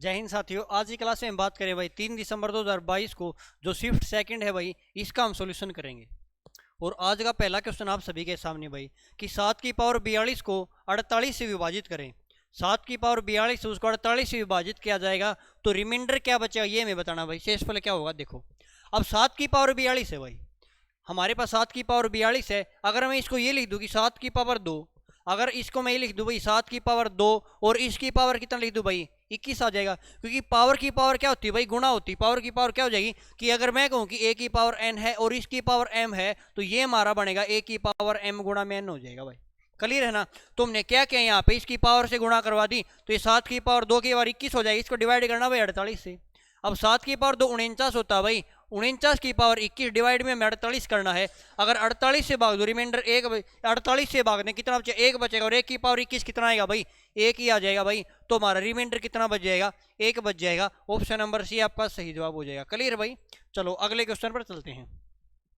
जय हिंद साथियों। आज की क्लास में हम बात करें भाई 3 दिसंबर 2022 को जो शिफ्ट सेकंड है भाई, इसका हम सॉल्यूशन करेंगे। और आज का पहला क्वेश्चन आप सभी के सामने भाई कि 7 की पावर 42 को 48 से विभाजित करें। 7 की पावर 42 उसको 48 से विभाजित किया जाएगा तो रिमाइंडर क्या बचेगा ये मैं बताना भाई। शेषफल क्या होगा देखो। अब 7 की पावर 42 है भाई, हमारे पास 7 की पावर 42 है। अगर मैं इसको ये लिख दूँ कि 7 की पावर 2, अगर इसको मैं ये लिख दूँ भाई 7 की पावर 2 और इसकी पावर कितना लिख दूँ भाई 21 आ जाएगा। क्योंकि पावर की पावर क्या होती है भाई, गुणा होती है। पावर की पावर क्या हो जाएगी कि अगर मैं कहूँ कि a की पावर n है और इसकी पावर m है तो ये हमारा बनेगा a की पावर m गुणा में n हो जाएगा भाई। क्लियर है ना। तो हमने क्या किया यहाँ पे इसकी पावर से गुणा करवा दी तो ये 7 की पावर 2 की पावर 21 हो जाएगी। इसको डिवाइड करना भाई 48 से। अब 7 की पावर 2 49 होता है भाई, 49 की पावर 21 डिवाइड में हमें 48 करना है। अगर 48 से भाग दो रिमाइंडर एक, 48 से भागने कितना बचे, एक बचेगा और 1 की पावर 21 कितना आएगा भाई, एक ही आ जाएगा भाई। तो हमारा रिमाइंडर कितना बच जाएगा, एक बच जाएगा। ऑप्शन नंबर सी आपका सही जवाब हो जाएगा। क्लियर भाई। चलो अगले क्वेश्चन पर चलते हैं।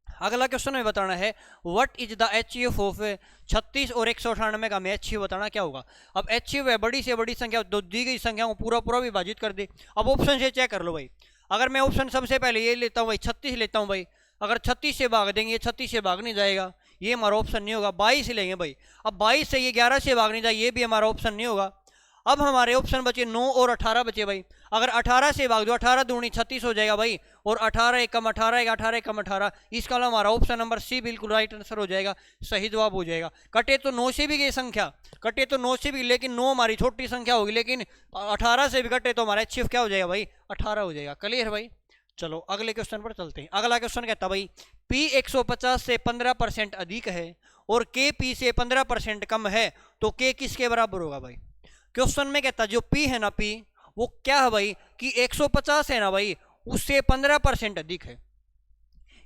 अगला क्वेश्चन में बताना है what is the HCF of 36 और 198 का हमें एचसीएफ बताना क्या होगा। अब एचसीएफ है बड़ी से बड़ी संख्या, दो दी गई संख्या को पूरा पूरा विभाजित कर दे। अब ऑप्शन से चेक कर लो भाई। अगर मैं ऑप्शन सबसे पहले ये लेता हूँ भाई 36 लेता हूँ भाई, अगर 36 से भाग देंगे 36 से भाग नहीं जाएगा, ये हमारा ऑप्शन नहीं होगा। 22 लेंगे भाई, अब 22 से ये 11 से भाग नहीं जाए, ये भी हमारा ऑप्शन नहीं होगा। अब हमारे ऑप्शन बचे 9 और 18 बचे भाई। अगर 18 से भाग दो 18 दूनी 36 हो जाएगा भाई, और 18 एक कम 18 एक 18 एक कम 18, इसका हमारा ऑप्शन नंबर सी बिल्कुल राइट आंसर हो जाएगा, सही जवाब हो जाएगा। कटे तो 9 से भी गई संख्या, कटे तो 9 से भी, लेकिन 9 हमारी छोटी संख्या होगी, लेकिन 18 से भी कटे तो हमारा एचसीएफ क्या हो जाएगा भाई 18 हो जाएगा। क्लियर भाई। चलो अगले क्वेश्चन पर चलते हैं। अगला क्वेश्चन कहता भाई P 150 से 15% अधिक है और K P से 15% कम है तो K किसके बराबर होगा भाई। क्वेश्चन में कहता जो P है ना, P वो क्या है भाई कि 150 है ना भाई, उससे 15% अधिक है।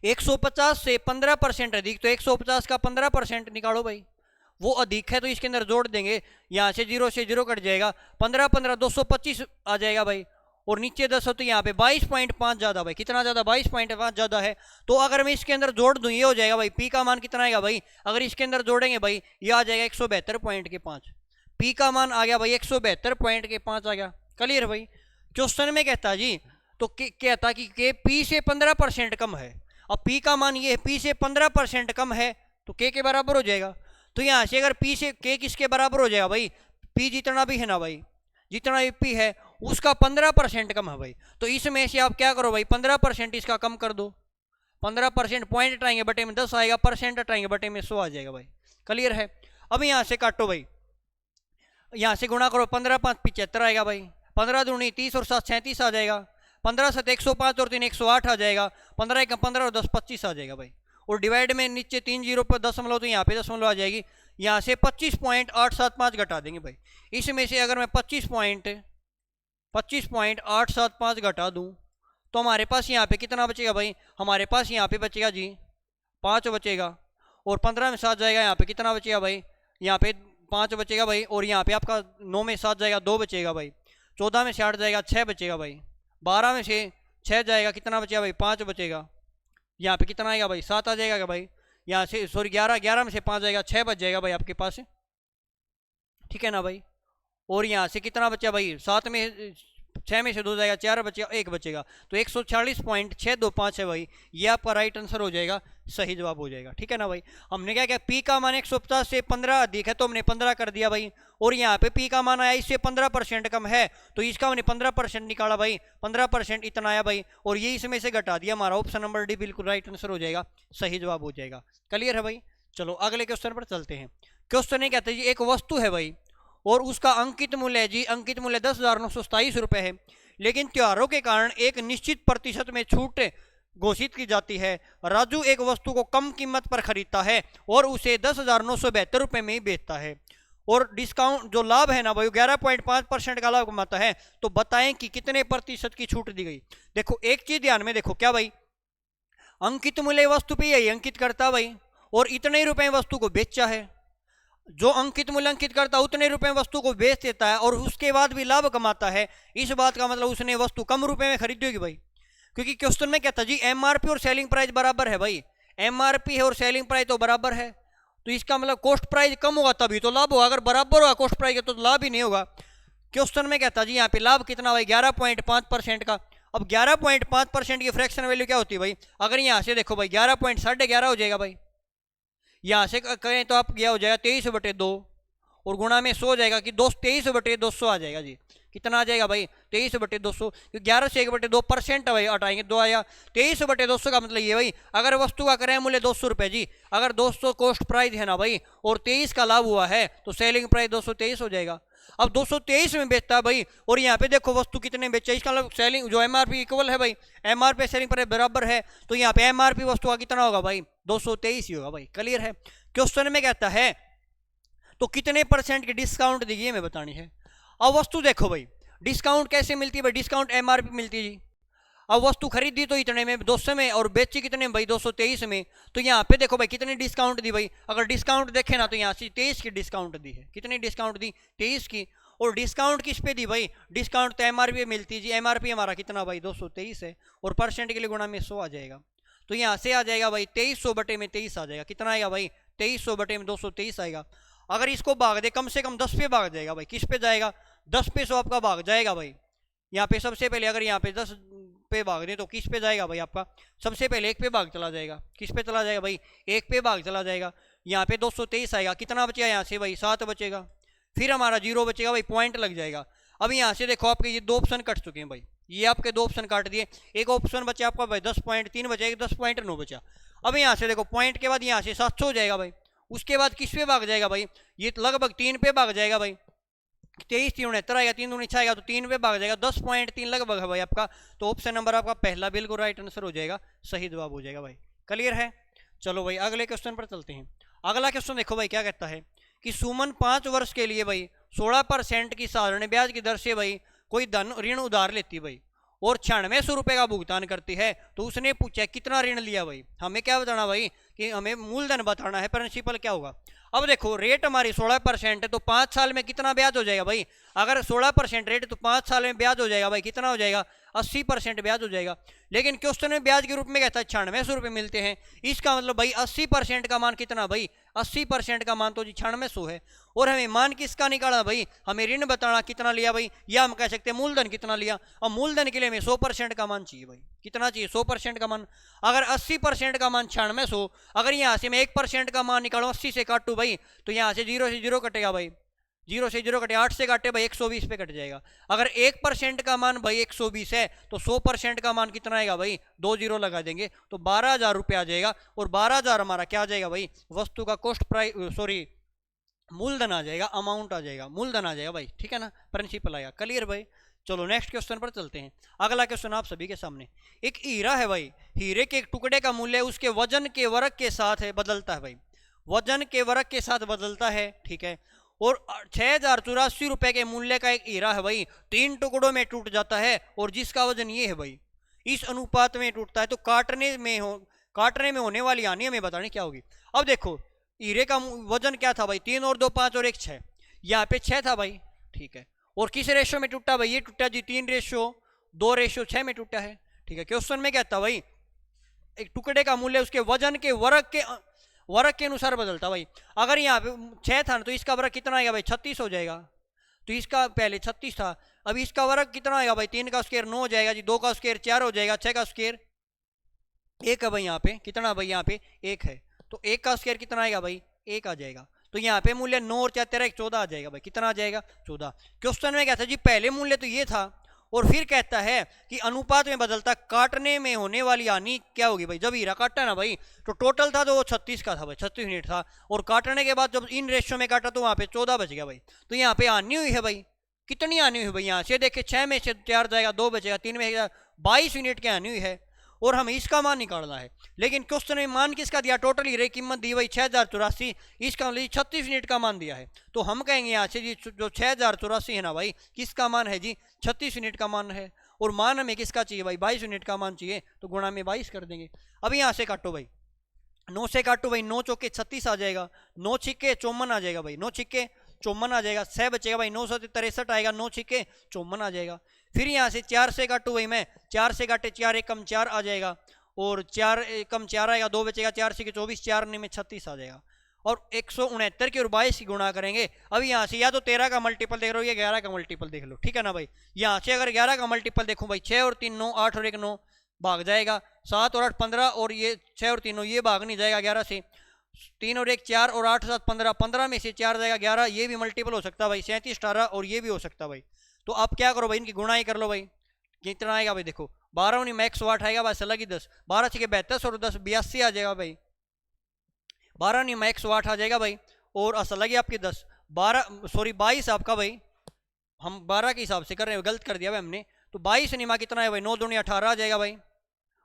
150 से 15% अधिक तो 150 का 15% निकालो भाई, वो अधिक है तो इसके अंदर जोड़ देंगे, यहाँ से 0 से 0 कट जाएगा, 15 15 225 आ जाएगा भाई, और नीचे 10 हो तो यहाँ पे 22.5 ज्यादा भाई, कितना ज्यादा 22.5 ज्यादा है। तो अगर मैं इसके अंदर जोड़ दूं ये हो जाएगा भाई, P का मान कितना आएगा भाई, अगर इसके अंदर जोड़ेंगे भाई ये आ जाएगा 172.5। P का मान आ गया भाई 172.5 आ गया। क्लियर भाई। क्वेश्चन में कहता जी तो कहता कि P से 15% कम है। अब P का मान ये है, P से 15% कम है तो K के बराबर हो जाएगा। तो यहाँ से अगर P से K किसके बराबर हो जाएगा भाई, P जितना भी है ना भाई, जितना भी P है उसका 15% कम है भाई। तो इसमें से आप क्या करो भाई 15% इसका कम कर दो, 15% पॉइंट हटाएंगे बटे में 10 आएगा, परसेंट हटाएंगे बटे में 100 आ जाएगा भाई। क्लियर है। अब यहाँ से काटो भाई, यहाँ से गुणा करो, 15 5 75 आएगा भाई, 15 दूनी 30 और 7 37 आ जाएगा, 15 7 105 और 3 108 आ जाएगा, 15 1 15 और 10 25 आ जाएगा भाई। और डिवाइड में नीचे 3 जीरो पर दशमलव तो यहाँ पे दशमलव आ जाएगी, यहाँ से 25.875 घटा देंगे भाई। इसमें से अगर मैं 25.875 घटा दूं तो हमारे पास यहाँ पे कितना बचेगा भाई, हमारे पास यहाँ पे बचेगा जी 5 बचेगा, और 15 में 7 जाएगा, यहाँ पे कितना बचेगा भाई, यहाँ पे 5 बचेगा भाई, और यहाँ पे आपका 9 में 7 जाएगा 2 बचेगा भाई, 14 में से 8 जाएगा 6 बचेगा भाई, 12 में से 6 जाएगा कितना बचेगा भाई 5 बचेगा, यहाँ पे कितना आएगा भाई 7 आ जाएगा भाई, यहाँ से सॉरी 11 में से 5 जाएगा 6 बच जाएगा भाई आपके पास। ठीक है ना भाई। और यहाँ से कितना बचा भाई 7 में 6 में से 2 जाएगा 4 बचेगा 1 बचेगा, तो 146.625 है भाई, ये आपका राइट आंसर हो जाएगा, सही जवाब हो जाएगा। ठीक है ना भाई। हमने क्या किया P का मान 150 से 15 अधिक है तो हमने 15 कर दिया भाई, और यहाँ पे P का मान आया इससे 15% कम है तो इसका हमने 15% निकाला भाई, 15% इतना आया भाई, और ये इसमें से घटा दिया, हमारा ऑप्शन नंबर डी बिल्कुल राइट आंसर हो जाएगा, सही जवाब हो जाएगा। क्लियर है भाई। चलो अगले क्वेश्चन पर चलते हैं। क्वेश्चन ये कहते हैं जी एक वस्तु है भाई और उसका अंकित मूल्य है जी, अंकित मूल्य 10,927 रुपये है, लेकिन त्योहारों के कारण एक निश्चित प्रतिशत में छूट घोषित की जाती है। राजू एक वस्तु को कम कीमत पर खरीदता है और उसे 10,972 रुपये में ही बेचता है, और डिस्काउंट जो लाभ है ना भाई 11.5% का लाभ कमाता है। तो बताएं कि कितने प्रतिशत की छूट दी गई। देखो एक चीज ध्यान में देखो, क्या भाई अंकित मूल्य वस्तु पे यही अंकित करता भाई, और इतने रुपए वस्तु को बेचा है, जो अंकित मूल्यांकित करता उतने रुपए वस्तु को बेच देता है और उसके बाद भी लाभ कमाता है। इस बात का मतलब उसने वस्तु कम रुपए में खरीदी होगी भाई, क्योंकि क्वेश्चन में कहता जी एमआरपी और सेलिंग प्राइस बराबर है भाई, एमआरपी है और सेलिंग प्राइस तो बराबर है, तो इसका मतलब कॉस्ट प्राइस कम होगा तभी तो लाभ होगा, अगर बराबर होगा कॉस्ट प्राइस तो लाभ ही नहीं होगा। क्वेश्चन में कहता जी यहाँ पे लाभ कितना भाई 11.5% का। अब 11.5% की फ्रैक्शन वैल्यू क्या होती है भाई, अगर यहाँ से देखो भाई 11.11 हो जाएगा भाई, यहाँ से कहें तो आप क्या हो जाएगा 23/2 और गुणा में 100 हो जाएगा कि 23/200 आ जाएगा जी। कितना आ जाएगा भाई 23/200, 11 से 1/2% भाई हटाएंगे 2 आया 23/200 का मतलब ये भाई अगर वस्तु का क्रय मूल्य 200 रुपये जी, अगर 200 कॉस्ट प्राइस है ना भाई और 23 का लाभ हुआ है तो सेलिंग प्राइस 223 हो जाएगा। अब 223 में बेचता है भाई और यहाँ पे देखो वस्तु कितने बेचा, इसका मतलब सेलिंग जो एमआरपी इक्वल है भाई, एमआरपी सेलिंग प्राइस बराबर है, तो यहाँ पे एमआरपी वस्तु का कितना होगा भाई 223 ही होगा भाई। क्लियर है। क्वेश्चन में कहता है तो कितने परसेंट की डिस्काउंट दी है हमें बतानी है। अब वस्तु देखो भाई डिस्काउंट कैसे मिलती है भाई, डिस्काउंट एमआरपी मिलती है जी। अब वस्तु खरीदी तो इतने में 200 में और बेची कितने में भाई 223 में, तो यहाँ पे देखो भाई कितनी डिस्काउंट दी भाई, अगर डिस्काउंट देखे ना तो यहाँ से 23 की डिस्काउंट दी है। कितनी डिस्काउंट दी 23 की। और डिस्काउंट किस पे दी भाई, डिस्काउंट तो एमआरपी मिलती है जी, एमआरपी हमारा कितना भाई 223 है और परसेंट के लिए गुणा में 100 आ जाएगा, तो यहाँ से आ जाएगा भाई 2300/23 आ जाएगा। कितना आएगा भाई 2300/223 आएगा। अगर इसको भाग दे कम से कम 10 पे भाग जाएगा भाई, किस पे जाएगा 10 पे 100 आपका भाग जाएगा भाई। यहाँ पे सबसे पहले अगर यहाँ पे 10 पे भाग दे तो किस पे जाएगा भाई आपका, सबसे पहले 1 पे भाग चला जाएगा, किस पे चला जाएगा भाई 1 पे भाग चला जाएगा। यहाँ पे 223 आएगा, कितना बचेगा यहाँ से भाई 7 बचेगा, फिर हमारा 0 बचेगा भाई, पॉइंट लग जाएगा। अब यहाँ से देखो आपके ये 2 ऑप्शन कट चुके हैं भाई, ये आपके 2 ऑप्शन काट दिए, एक ऑप्शन बचा आपका भाई 10.3 बचा, 10.9 बचा। अब यहाँ से देखो पॉइंट के बाद यहाँ से 700 हो जाएगा भाई, उसके बाद किस पे भाग जाएगा भाई, ये लगभग 3 पे भाग जाएगा भाई, 23 3 69 आएगा, 3 दूनी 6 आएगा तो 3 पे भाग जाएगा, 10.3 लगभग है भाई आपका। तो ऑप्शन नंबर आपका पहला बिल्कुल राइट आंसर हो जाएगा, सही जवाब हो जाएगा भाई। क्लियर है। चलो भाई अगले क्वेश्चन पर चलते हैं। अगला क्वेश्चन देखो भाई क्या कहता है कि सुमन 5 वर्ष के लिए भाई 16% की साधारण ब्याज की दर से भाई कोई धन ऋण उधार लेती भाई और 9600 रुपये का भुगतान करती है। तो उसने पूछा कितना ऋण लिया भाई, हमें क्या बताना भाई कि हमें मूलधन बताना है, प्रिंसिपल क्या होगा। अब देखो रेट हमारी 16% है तो 5 साल में कितना ब्याज हो जाएगा भाई, अगर 16% रेट तो 5 साल में ब्याज हो जाएगा भाई, कितना हो जाएगा 80% ब्याज हो जाएगा। लेकिन क्वेश्चन में ब्याज के रूप में कहता है 9600 रुपये मिलते हैं, इसका मतलब भाई 80% का मान कितना भाई, 80% का मान तो जी 9600 है। और हमें मान किसका निकाला भाई, हमें ऋण बताना कितना लिया भाई, या हम कह सकते हैं मूलधन कितना लिया। और मूलधन के लिए हमें 100% का मान चाहिए भाई, कितना चाहिए 100% का मान। अगर 80% का मान 9600, अगर यहाँ से मैं 1% का मान निकालूँ 80 से काटूँ भाई तो यहाँ से 0 से 0 कटेगा भाई, 0 से 0 कटे 8 से काटे भाई 120 पे कट जाएगा। अगर 1% का मान भाई 120 है तो 100% का मान कितना आएगा भाई, 2 0 लगा देंगे तो 12,000 रुपये आ जाएगा। और 12,000 हमारा क्या आ जाएगा भाई, वस्तु का कॉस्ट प्राइस सॉरी मूलधन आ जाएगा, अमाउंट आ जाएगा, मूलधन आ जाएगा भाई, ठीक है ना, प्रिंसिपल आएगा। क्लियर भाई। चलो नेक्स्ट क्वेश्चन पर चलते हैं। अगला क्वेश्चन आप सभी के सामने, एक हीरा है भाई, हीरे के एक टुकड़े का मूल्य उसके वजन के वर्ग के साथ है बदलता है भाई, वजन के वर्ग के साथ बदलता है, ठीक है। और 6084 रुपए के मूल्य का एक हीरा है भाई 3 टुकड़ों में टूट जाता है और जिसका वजन ये है भाई, इस अनुपात में टूटता है, तो काटने में होने वाली हानि हमें बतानी क्या होगी। अब देखो हीरे का वजन क्या था भाई 3 और 2 5 और 1 6, यहाँ पे 6 था भाई, ठीक है। और किस रेशो में टूटा भाई, ये टूटा जी 3:2:6 में टूटा है, ठीक है। क्वेश्चन में क्या था भाई, एक टुकड़े का मूल्य उसके वजन के वर्ग के अनुसार बदलता भाई। अगर यहाँ पे 6 था तो इसका वर्ग कितना आएगा भाई 36 हो जाएगा, तो इसका पहले 36 था, अब इसका वर्ग कितना आएगा भाई 3 का स्क्वायर 9 हो जाएगा जी, 2 का स्क्वायर 4 हो जाएगा, 6 का स्क्वायर 1 है भाई, यहाँ पे कितना भाई यहाँ पे 1 है, तो 1 का स्क्वायर कितना आएगा भाई 1 आ जाएगा। तो यहाँ पे मूल्य 9 और 4 13 14 आ जाएगा भाई, कितना आ जाएगा 14। क्वेश्चन में क्या था जी, पहले मूल्य तो ये था और फिर कहता है कि अनुपात में बदलता, काटने में होने वाली हानि क्या होगी भाई, जब हीरा काटा ना भाई तो टोटल था तो वो 36 का था भाई, 36 यूनिट था, और काटने के बाद जब इन रेशियो में काटा तो वहाँ पे 14 बच गया भाई। तो यहाँ पे हानि हुई है भाई, कितनी हानि हुई भाई, यहाँ से देखे 6 में से 4 जाएगा 2 बचेगा, 3 में 22 यूनिट की हानि हुई है और हमें इसका मान निकालना है। लेकिन क्वेश्चन में मान किसका दिया, टोटल हीरे की कीमत दी भाई 6084, इसका मतलब 36 यूनिट का मान दिया है, तो हम कहेंगे यहाँ से जी जो 6084 है ना भाई किसका मान है जी 36 यूनिट का मान है, और मान हमें किसका चाहिए भाई 22 यूनिट का मान चाहिए, तो गुणा में 22 कर देंगे। अब यहाँ से काटो भाई, 9 से काटो भाई, 9 चौके 36 आ जाएगा, 9 छिक्के 54 आ जाएगा भाई, 9 छिक्के 54 आ जाएगा, 6 बचेगा भाई, 9 से 63 आएगा, 9 छिक्के 54 आ जाएगा। फिर यहाँ से 4 से काटू भाई मैं, 4 से काटे 4 1 कम 4 आ जाएगा, और 4 कम 4 आएगा, 2 बचेगा, 4 से 24, 4 में 36 आ जाएगा। और 169 की और 22 की गुणा करेंगे। अब यहाँ से या तो 13 का मल्टीपल देख रहे हो या 11 का मल्टीपल देख लो, ठीक है ना भाई। यहाँ से अगर 11 का मल्टीपल देखूँ भाई, 6 और 3 9, 8 और 1 9 भाग जाएगा, 7 और 8 15 और ये 6 और 3 9 ये भाग नहीं जाएगा 11 से, 3 और 1 4 और 8 7 15, 15 में से 4 जाएगा 11, ये भी मल्टीपल हो सकता है भाई, 37 18 और ये भी हो सकता है भाई। तो आप क्या करो भाई, इनकी गुणाई कर लो भाई, कितना आएगा भाई, देखो 12 नहीं मैक्स 8 आएगा बस, अलग ही 10, 12 से 42 और 10 82 आ जाएगा भाई, 12 नहीं मैक्स 8 आ जाएगा भाई, और असल लगी आपकी 10 12 सॉरी 22 आपका भाई, हम 12 के हिसाब से कर रहे हैं, गलत कर दिया भाई हमने। तो 22 निमा कितना है भाई, 9 दूनी 18 आ जाएगा भाई,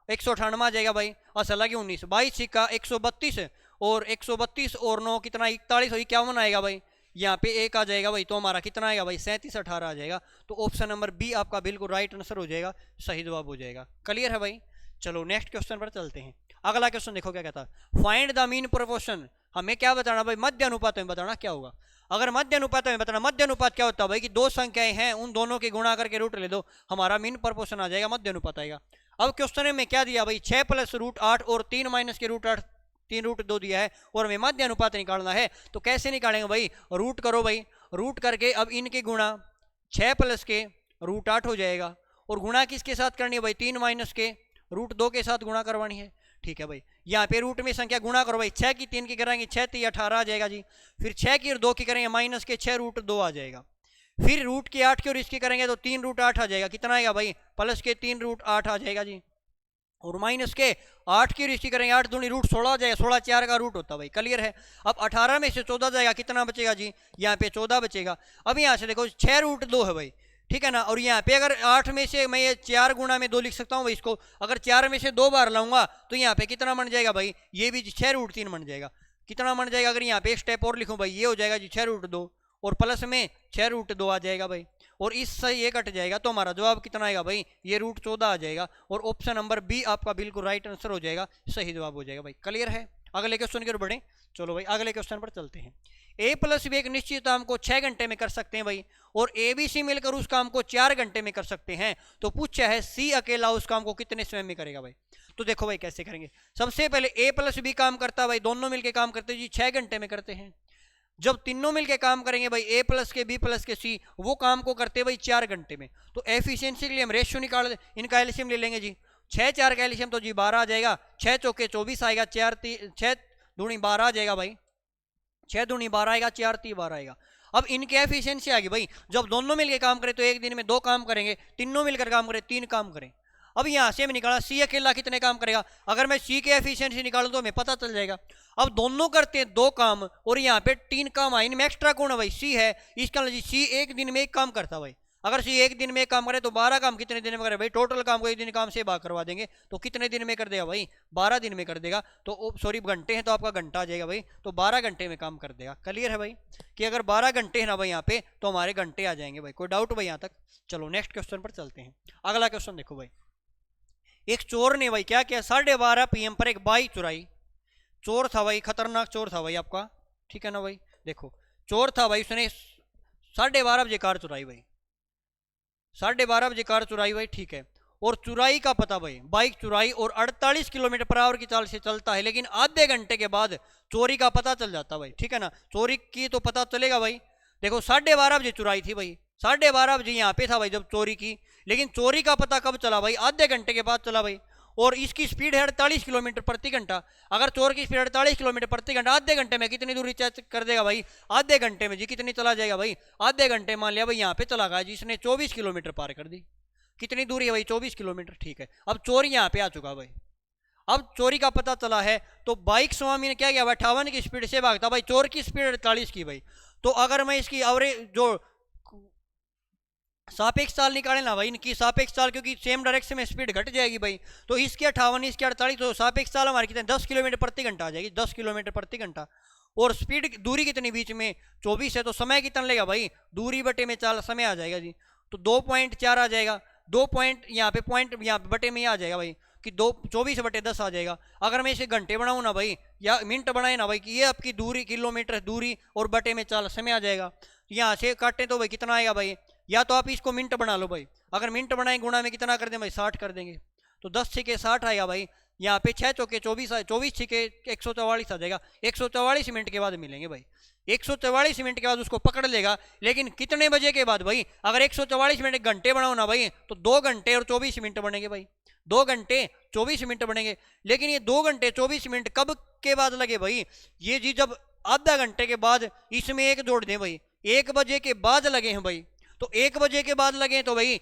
198 आ जाएगा भाई, असल लगी 19, 22 सिक्का 132 और 132 और 9 कितना 41 और 51 आएगा भाई, यहाँ पे एक आ जाएगा भाई, तो हमारा कितना आएगा भाई 37 18 आ जाएगा। तो ऑप्शन नंबर बी आपका बिल्कुल राइट आंसर हो जाएगा, सही जवाब हो जाएगा। क्लियर है भाई। चलो नेक्स्ट क्वेश्चन पर चलते हैं। अगला क्वेश्चन देखो क्या कहता है, फाइंड द मीन प्रोपोर्शन। हमें क्या बताना भाई, मध्य अनुपात में बताना क्या होगा। अगर मध्य अनुपात में बताना, मध्य अनुपात क्या होता है भाई कि दो संख्याएं हैं उन दोनों के गुणा करके रूट ले दो, हमारा मीन प्रोपोर्शन आ जाएगा, मध्य अनुपात आएगा। अब क्वेश्चन में क्या दिया भाई, 6 प्लस रूट 8 और 3 माइनस के रूट 8, 3 रूट 2 दिया है और हमें मध्य अनुपात निकालना है। तो कैसे निकालेंगे भाई, रूट करो भाई, रूट करके अब इनके गुणा 6 प्लस के रूट 8 हो जाएगा, और गुणा किसके साथ करनी है भाई, 3 माइनस के रूट 2 के साथ गुणा करवानी है। ठीक है भाई, यहाँ पे रूट में संख्या गुणा करो भाई, 6 की 3 की कराएंगे 6 3 18 आ जाएगा जी, फिर 6 की और 2 की करेंगे माइनस के 6 रूट 2 आ जाएगा, फिर रूट की 8 की और इसकी करेंगे तो 3 रूट 8 आ जाएगा, कितना आएगा भाई प्लस के 3 रूट 8 आ जाएगा जी, और माइनस के 8 की और इसकी करेंगे 8 दूनी रूट 16 आ जाएगा, 16 4 का रूट होता है भाई। क्लियर है। अब 18 में से 14 जाएगा, कितना बचेगा जी, यहाँ पे 14 बचेगा। अब यहाँ से देखो 6 रूट 2 है भाई, ठीक है ना, और यहाँ पे अगर 8 में से मैं ये 4 गुणा में 2 लिख सकता हूँ भाई, इसको अगर 4 में से 2 बार लाऊंगा तो यहाँ पे कितना बन जाएगा भाई, ये भी 6 रूट 3 बन जाएगा, कितना बन जाएगा, अगर यहाँ पे एक स्टेप और लिखूँ भाई ये हो जाएगा जी 6 रूट 2 और प्लस में 6 रूट 2 आ जाएगा भाई, और इससे ये कट जाएगा, तो हमारा जवाब कितना आएगा भाई, ये रूट 14 आ जाएगा, और ऑप्शन नंबर बी आपका बिल्कुल राइट आंसर हो जाएगा, सही जवाब हो जाएगा भाई। क्लियर है। अगले क्वेश्चन की ओर बढ़े। चलो भाई अगले क्वेश्चन पर चलते हैं। ए प्लस बी एक निश्चित काम को 6 घंटे में कर सकते हैं भाई, और ए बी सी मिलकर उस काम को 4 घंटे में कर सकते हैं, तो पूछा है सी अकेला उस काम को कितने समय में करेगा भाई। तो देखो भाई कैसे करेंगे, सबसे पहले ए प्लस बी काम करता है भाई, दोनों मिलकर काम करते जी 6 घंटे में करते हैं। जब तीनों मिलके काम करेंगे भाई, ए प्लस के बी प्लस के सी, वो काम को करते भाई 4 घंटे में। तो एफिशिएंसी के लिए हम रेशियो निकाल, इनका एलसीएम ले लेंगे जी, 6 4 का एलसीएम तो जी 12 आ जाएगा, 6 चौके 24 आएगा, 6 दूनी 12 आ जाएगा भाई, 6 दूनी 12 आएगा, 4 3 12 आएगा। अब इनकी एफिशिएंसी आ गई भाई, जब दोनों मिलकर काम करें तो एक दिन में 2 काम करेंगे, तीनों मिलकर काम करें 3 काम करें। अब यहां से हमें निकाला सी अकेला कितने काम करेगा, अगर मैं सी की एफिशिएंसी निकालूं तो हमें पता चल जाएगा। अब दोनों करते हैं 2 काम और यहाँ पे 3 काम आए, इनमें एक्स्ट्रा कौन है भाई, सी है, इसका सी एक दिन में एक काम करता भाई। अगर सी एक दिन में एक काम करे तो 12 काम कितने दिन में करे भाई, टोटल काम को एक दिन काम से भाग करवा देंगे तो कितने दिन में कर देगा भाई, 12 दिन में कर देगा। तो सॉरी घंटे हैं तो आपका घंटा आ जाएगा भाई, तो 12 घंटे में काम कर देगा। क्लियर है भाई कि अगर 12 घंटे है ना भाई यहाँ पे, तो हमारे घंटे आ जाएंगे भाई। कोई डाउट भाई यहाँ तक। चलो नेक्स्ट क्वेश्चन पर चलते हैं। अगला क्वेश्चन देखो भाई, एक चोर ने भाई क्या किया, 12:30 PM पर एक बाइक चुराई। चोर था भाई, खतरनाक चोर था भाई आपका, ठीक है ना भाई। देखो चोर था भाई, उसने 12:30 बजे कार चुराई भाई, 12:30 बजे कार चुराई भाई, ठीक है। और चुराई का पता भाई, बाइक चुराई और 48 किलोमीटर पर आवर की चाल से चलता है, लेकिन आधे घंटे के बाद चोरी का पता चल जाता भाई, ठीक है ना। चोरी की तो पता चलेगा भाई, देखो 12:30 बजे चुराई थी भाई, 12:30 बजे यहाँ पे था भाई जब चोरी की, लेकिन चोरी का पता कब चला भाई, आधे घंटे के बाद चला भाई। और इसकी स्पीड है 48 किलोमीटर प्रति घंटा। अगर चोर की स्पीड 48 किलोमीटर प्रति घंटा, आधे घंटे में कितनी दूरी कर देगा भाई, आधे घंटे में जी कितनी चला जाएगा भाई, आधे घंटे मान लिया भाई यहाँ पे चला गया जी, इसने 24 किलोमीटर पार कर दी। कितनी दूरी है भाई, 24 किलोमीटर, ठीक है। अब चोर यहाँ पे आ चुका भाई, अब चोरी का पता चला है, तो बाइक स्वामी ने क्या किया, 58 की स्पीड से भागता भाई, चोर की स्पीड 48 की भाई। तो अगर मैं इसकी एवरेज जो सापेक्ष चाल निकाले ना भाई, इनकी सापेक्ष चाल, क्योंकि सेम डायरेक्शन में स्पीड घट जाएगी भाई, तो इसके 58 इसके 48, तो सापेक्ष चाल हमारी कितने 10 किलोमीटर प्रति घंटा आ जाएगी, 10 किलोमीटर प्रति घंटा। और स्पीड दूरी कितनी बीच में 24 है, तो समय कितना लेगा भाई, दूरी बटे में चाल समय आ जाएगा जी, तो 2.4 आ जाएगा, 2 पॉइंट यहाँ पे बटे में आ जाएगा भाई कि 24/10 आ जाएगा। अगर मैं इसे घंटे बनाऊँ ना भाई या मिनट बनाए ना भाई, कि ये आपकी दूरी किलोमीटर दूरी और बटे में चाल समय आ जाएगा। यहाँ से काटें तो भाई कितना आएगा भाई, या तो आप इसको मिनट बना लो भाई, अगर मिनट बनाए गुणा में कितना कर दें भाई 60 कर देंगे, तो 10 से 60 आएगा भाई। यहाँ पे 6 चौके 24, 24 छिके 144 आ जाएगा। 144 मिनट के बाद मिलेंगे भाई। 144 मिनट के बाद उसको पकड़ लेगा, लेकिन कितने बजे के बाद भाई? अगर 144 मिनट घंटे बनाओ ना भाई, तो 2 घंटे और 24 मिनट बनेंगे भाई। 2 घंटे 24 मिनट बनेंगे। लेकिन ये 2 घंटे 24 मिनट कब के बाद लगे भाई? ये जी जब आधा घंटे के बाद इसमें एक जोड़ दें भाई, 1 बजे के बाद लगे हैं भाई। तो 1 बजे के बाद लगे तो भाई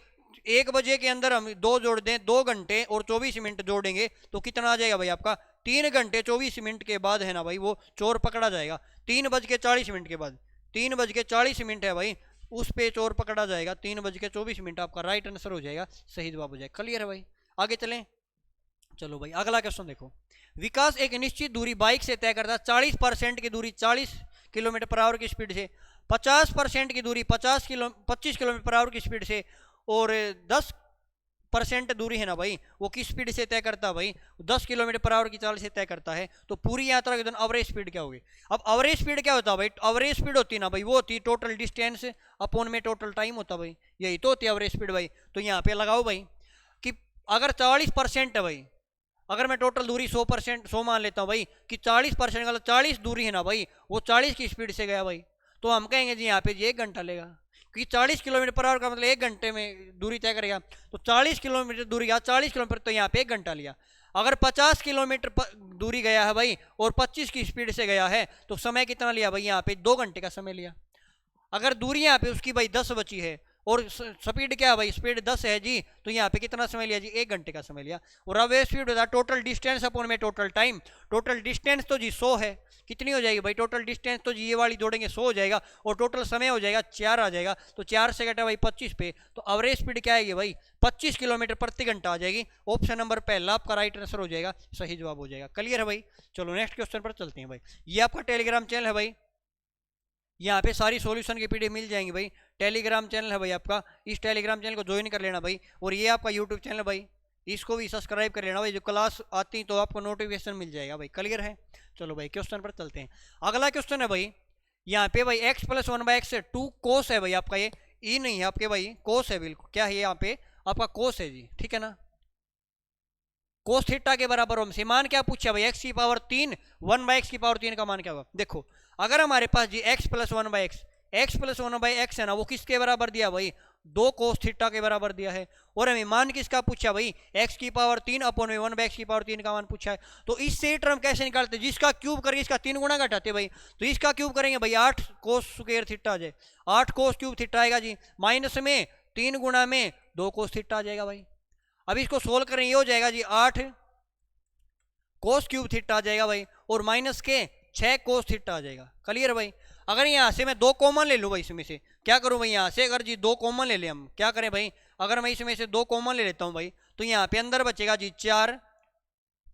1 बजे के अंदर हम 2 जोड़ दें, 2 घंटे और 24 मिनट जोड़ेंगे तो कितना आ जाएगा भाई आपका? 3 घंटे 24 मिनट के बाद है ना भाई वो चोर पकड़ा जाएगा। 3:40 के बाद, 3:40 है भाई, उस पे चोर पकड़ा जाएगा। 3:24 आपका राइट आंसर हो जाएगा, सही जवाब हो जाएगा। क्लियर है भाई? आगे चलें। चलो भाई अगला क्वेश्चन देखो। विकास एक निश्चित दूरी बाइक से तय करता है। 40% की दूरी 40 किलोमीटर पर आवर की स्पीड से, 50% की दूरी 25 किलोमीटर पर आवर की स्पीड से, और 10% दूरी है ना भाई वो किस स्पीड से तय करता है भाई? 10 किलोमीटर पर आवर की चाल से तय करता है। तो पूरी यात्रा के दौरान एवरेज स्पीड क्या होगी? अब एवरेज स्पीड क्या होता है भाई? एवरेज स्पीड होती है ना भाई, वो होती है टोटल डिस्टेंस अपॉन में टोटल टाइम होता है भाई, यही तो होती है एवरेज स्पीड भाई। तो यहाँ पे लगाओ भाई कि अगर 40% है भाई, अगर मैं टोटल दूरी 100% मान लेता हूँ भाई कि 40% का 40 दूरी है ना भाई वो 40 की स्पीड से गया भाई, तो हम कहेंगे जी यहाँ पे जी 1 घंटा लेगा, क्योंकि 40 किलोमीटर पर आवर का मतलब 1 घंटे में दूरी तय करेगा। तो 40 किलोमीटर दूरी गया, 40 किलोमीटर, तो यहाँ पे 1 घंटा लिया। अगर 50 किलोमीटर दूरी गया है भाई और 25 की स्पीड से गया है तो समय कितना लिया भाई? यहाँ पे 2 घंटे का समय लिया। अगर दूरी यहाँ पे उसकी भाई 10 बची है और स्पीड क्या है भाई? स्पीड 10 है जी, तो यहाँ पे कितना समय लिया जी? 1 घंटे का समय लिया। और अब ये स्पीड होता है टोटल डिस्टेंस अपॉन में टोटल टाइम। टोटल डिस्टेंस तो जी 100 है, कितनी हो जाएगी भाई? टोटल डिस्टेंस तो जी ये वाली जोड़ेंगे 100 हो जाएगा, और टोटल समय हो जाएगा 4 आ जाएगा। तो 4 से घटा भाई 25 पे, तो एवरेज स्पीड क्या आएगी भाई? 25 किलोमीटर प्रति घंटा आ जाएगी। ऑप्शन नंबर पहला आपका राइट आंसर हो जाएगा, सही जवाब हो जाएगा। क्लियर है भाई? चलो नेक्स्ट क्वेश्चन पर चलते हैं भाई। ये आपका टेलीग्राम चैनल है भाई, यहाँ पे सारी सॉल्यूशन की पीडीएफ मिल जाएंगी भाई। टेलीग्राम चैनल है भाई आपका, इस टेलीग्राम चैनल को ज्वाइन कर लेना भाई। और ये आपका यूट्यूब चैनल भाई, इसको भी सब्सक्राइब कर लेना भाई, जो क्लास आती तो आपको नोटिफिकेशन मिल जाएगा भाई। क्लियर है? चलो भाई क्वेश्चन पर चलते हैं। अगला क्वेश्चन है भाई, यहाँ पे भाई x + 1/x 2 कोस है भाई आपका, ये ई नहीं है आपके भाई, कोस है बिल्कुल। क्या है यहाँ पे आपका? कोस है जी, ठीक है ना। कोस थीटा के बराबर हमसे मान क्या पूछा भाई? x की पावर 3 1/x की पावर 3 का मान क्या होगा? देखो अगर हमारे पास जी x + 1/x है ना, वो किसके बराबर दिया भाई? 2 कोस थीटा के बराबर दिया है। और हमें मान किसका पूछा भाई? x की पावर 3 अपॉन में 1/x की पावर 3 का मान पूछा है। तो इससे टर्म कैसे निकालते? जिसका क्यूब करके इसका 3 गुना घटाते भाई। तो इसका क्यूब करेंगे भाई 8 कोस स्क्वायर थीटा आ जाए, 8 कोस क्यूब थीटा आएगा जी, माइनस में 3 गुना में 2 कोस थीटा आ जाएगा भाई। अब इसको सोल्व करें, ये हो जाएगा जी 8 कोस क्यूब थीटा आ जाएगा भाई, और माइनस के 6 कोस थीटा आ जाएगा। क्लियर भाई? अगर यहाँ से मैं 2 कॉमन ले लूँ भाई, इसमें से क्या करूँ भाई? यहाँ से अगर जी 2 कॉमन ले ले, हम क्या करें भाई? अगर मैं इसमें से 2 कॉमन ले लेता हूँ भाई, तो यहाँ पे अंदर बचेगा जी 4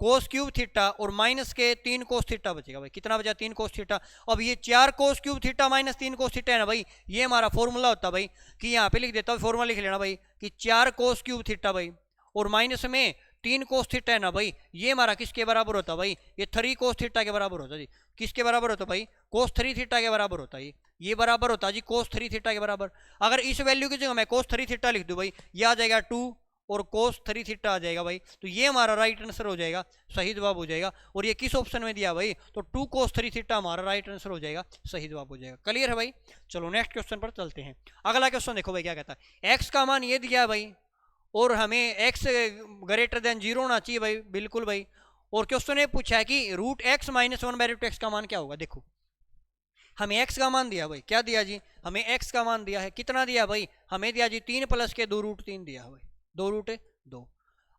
कोस क्यूब थीटा और माइनस के 3 कोस थीटा बचेगा भाई। कितना बचा? 3 कोस थीटा। अब ये 4 cos cube theta minus 3 cos theta है ना भाई, ये हमारा फॉर्मूला होता है भाई, कि यहाँ पे लिख देता हूँ, फॉर्मूला लिख लेना भाई कि 4 कोस क्यूब थीटा भाई और माइनस में 3 कोस थीटा है ना भाई, ये हमारा किसके बराबर होता है भाई? ये 3 कोस थीटा के बराबर होता है जी। किसके बराबर होता है भाई? कोस 3 थीटा के बराबर होता है। ये बराबर होता है जी कोस 3 थीटा के बराबर। अगर इस वैल्यू की जगह मैं कोस 3 थीटा लिख दूं भाई, ये आ जाएगा 2 और कोस 3 थीटा आ जाएगा भाई। तो ये हमारा राइट आंसर हो जाएगा, सही जवाब हो जाएगा। और ये किस ऑप्शन में दिया भाई? तो 2 कोस 3 थीटा हमारा राइट आंसर हो जाएगा, सही जवाब हो जाएगा। क्लियर है भाई? चलो नेक्स्ट क्वेश्चन पर चलते हैं। अगला क्वेश्चन देखो भाई क्या कहता है। एक्स का मान ये दिया है भाई, और हमें x ग्रेटर देन 0 होना चाहिए भाई, बिल्कुल भाई। और क्वेश्चन ये पूछा है कि √x - 1/√x का मान क्या होगा? देखो हमें x का मान दिया भाई, क्या दिया जी? हमें x का मान दिया है, कितना दिया भाई? हमें दिया जी 3 + के 2√3 दिया भाई, 2√2।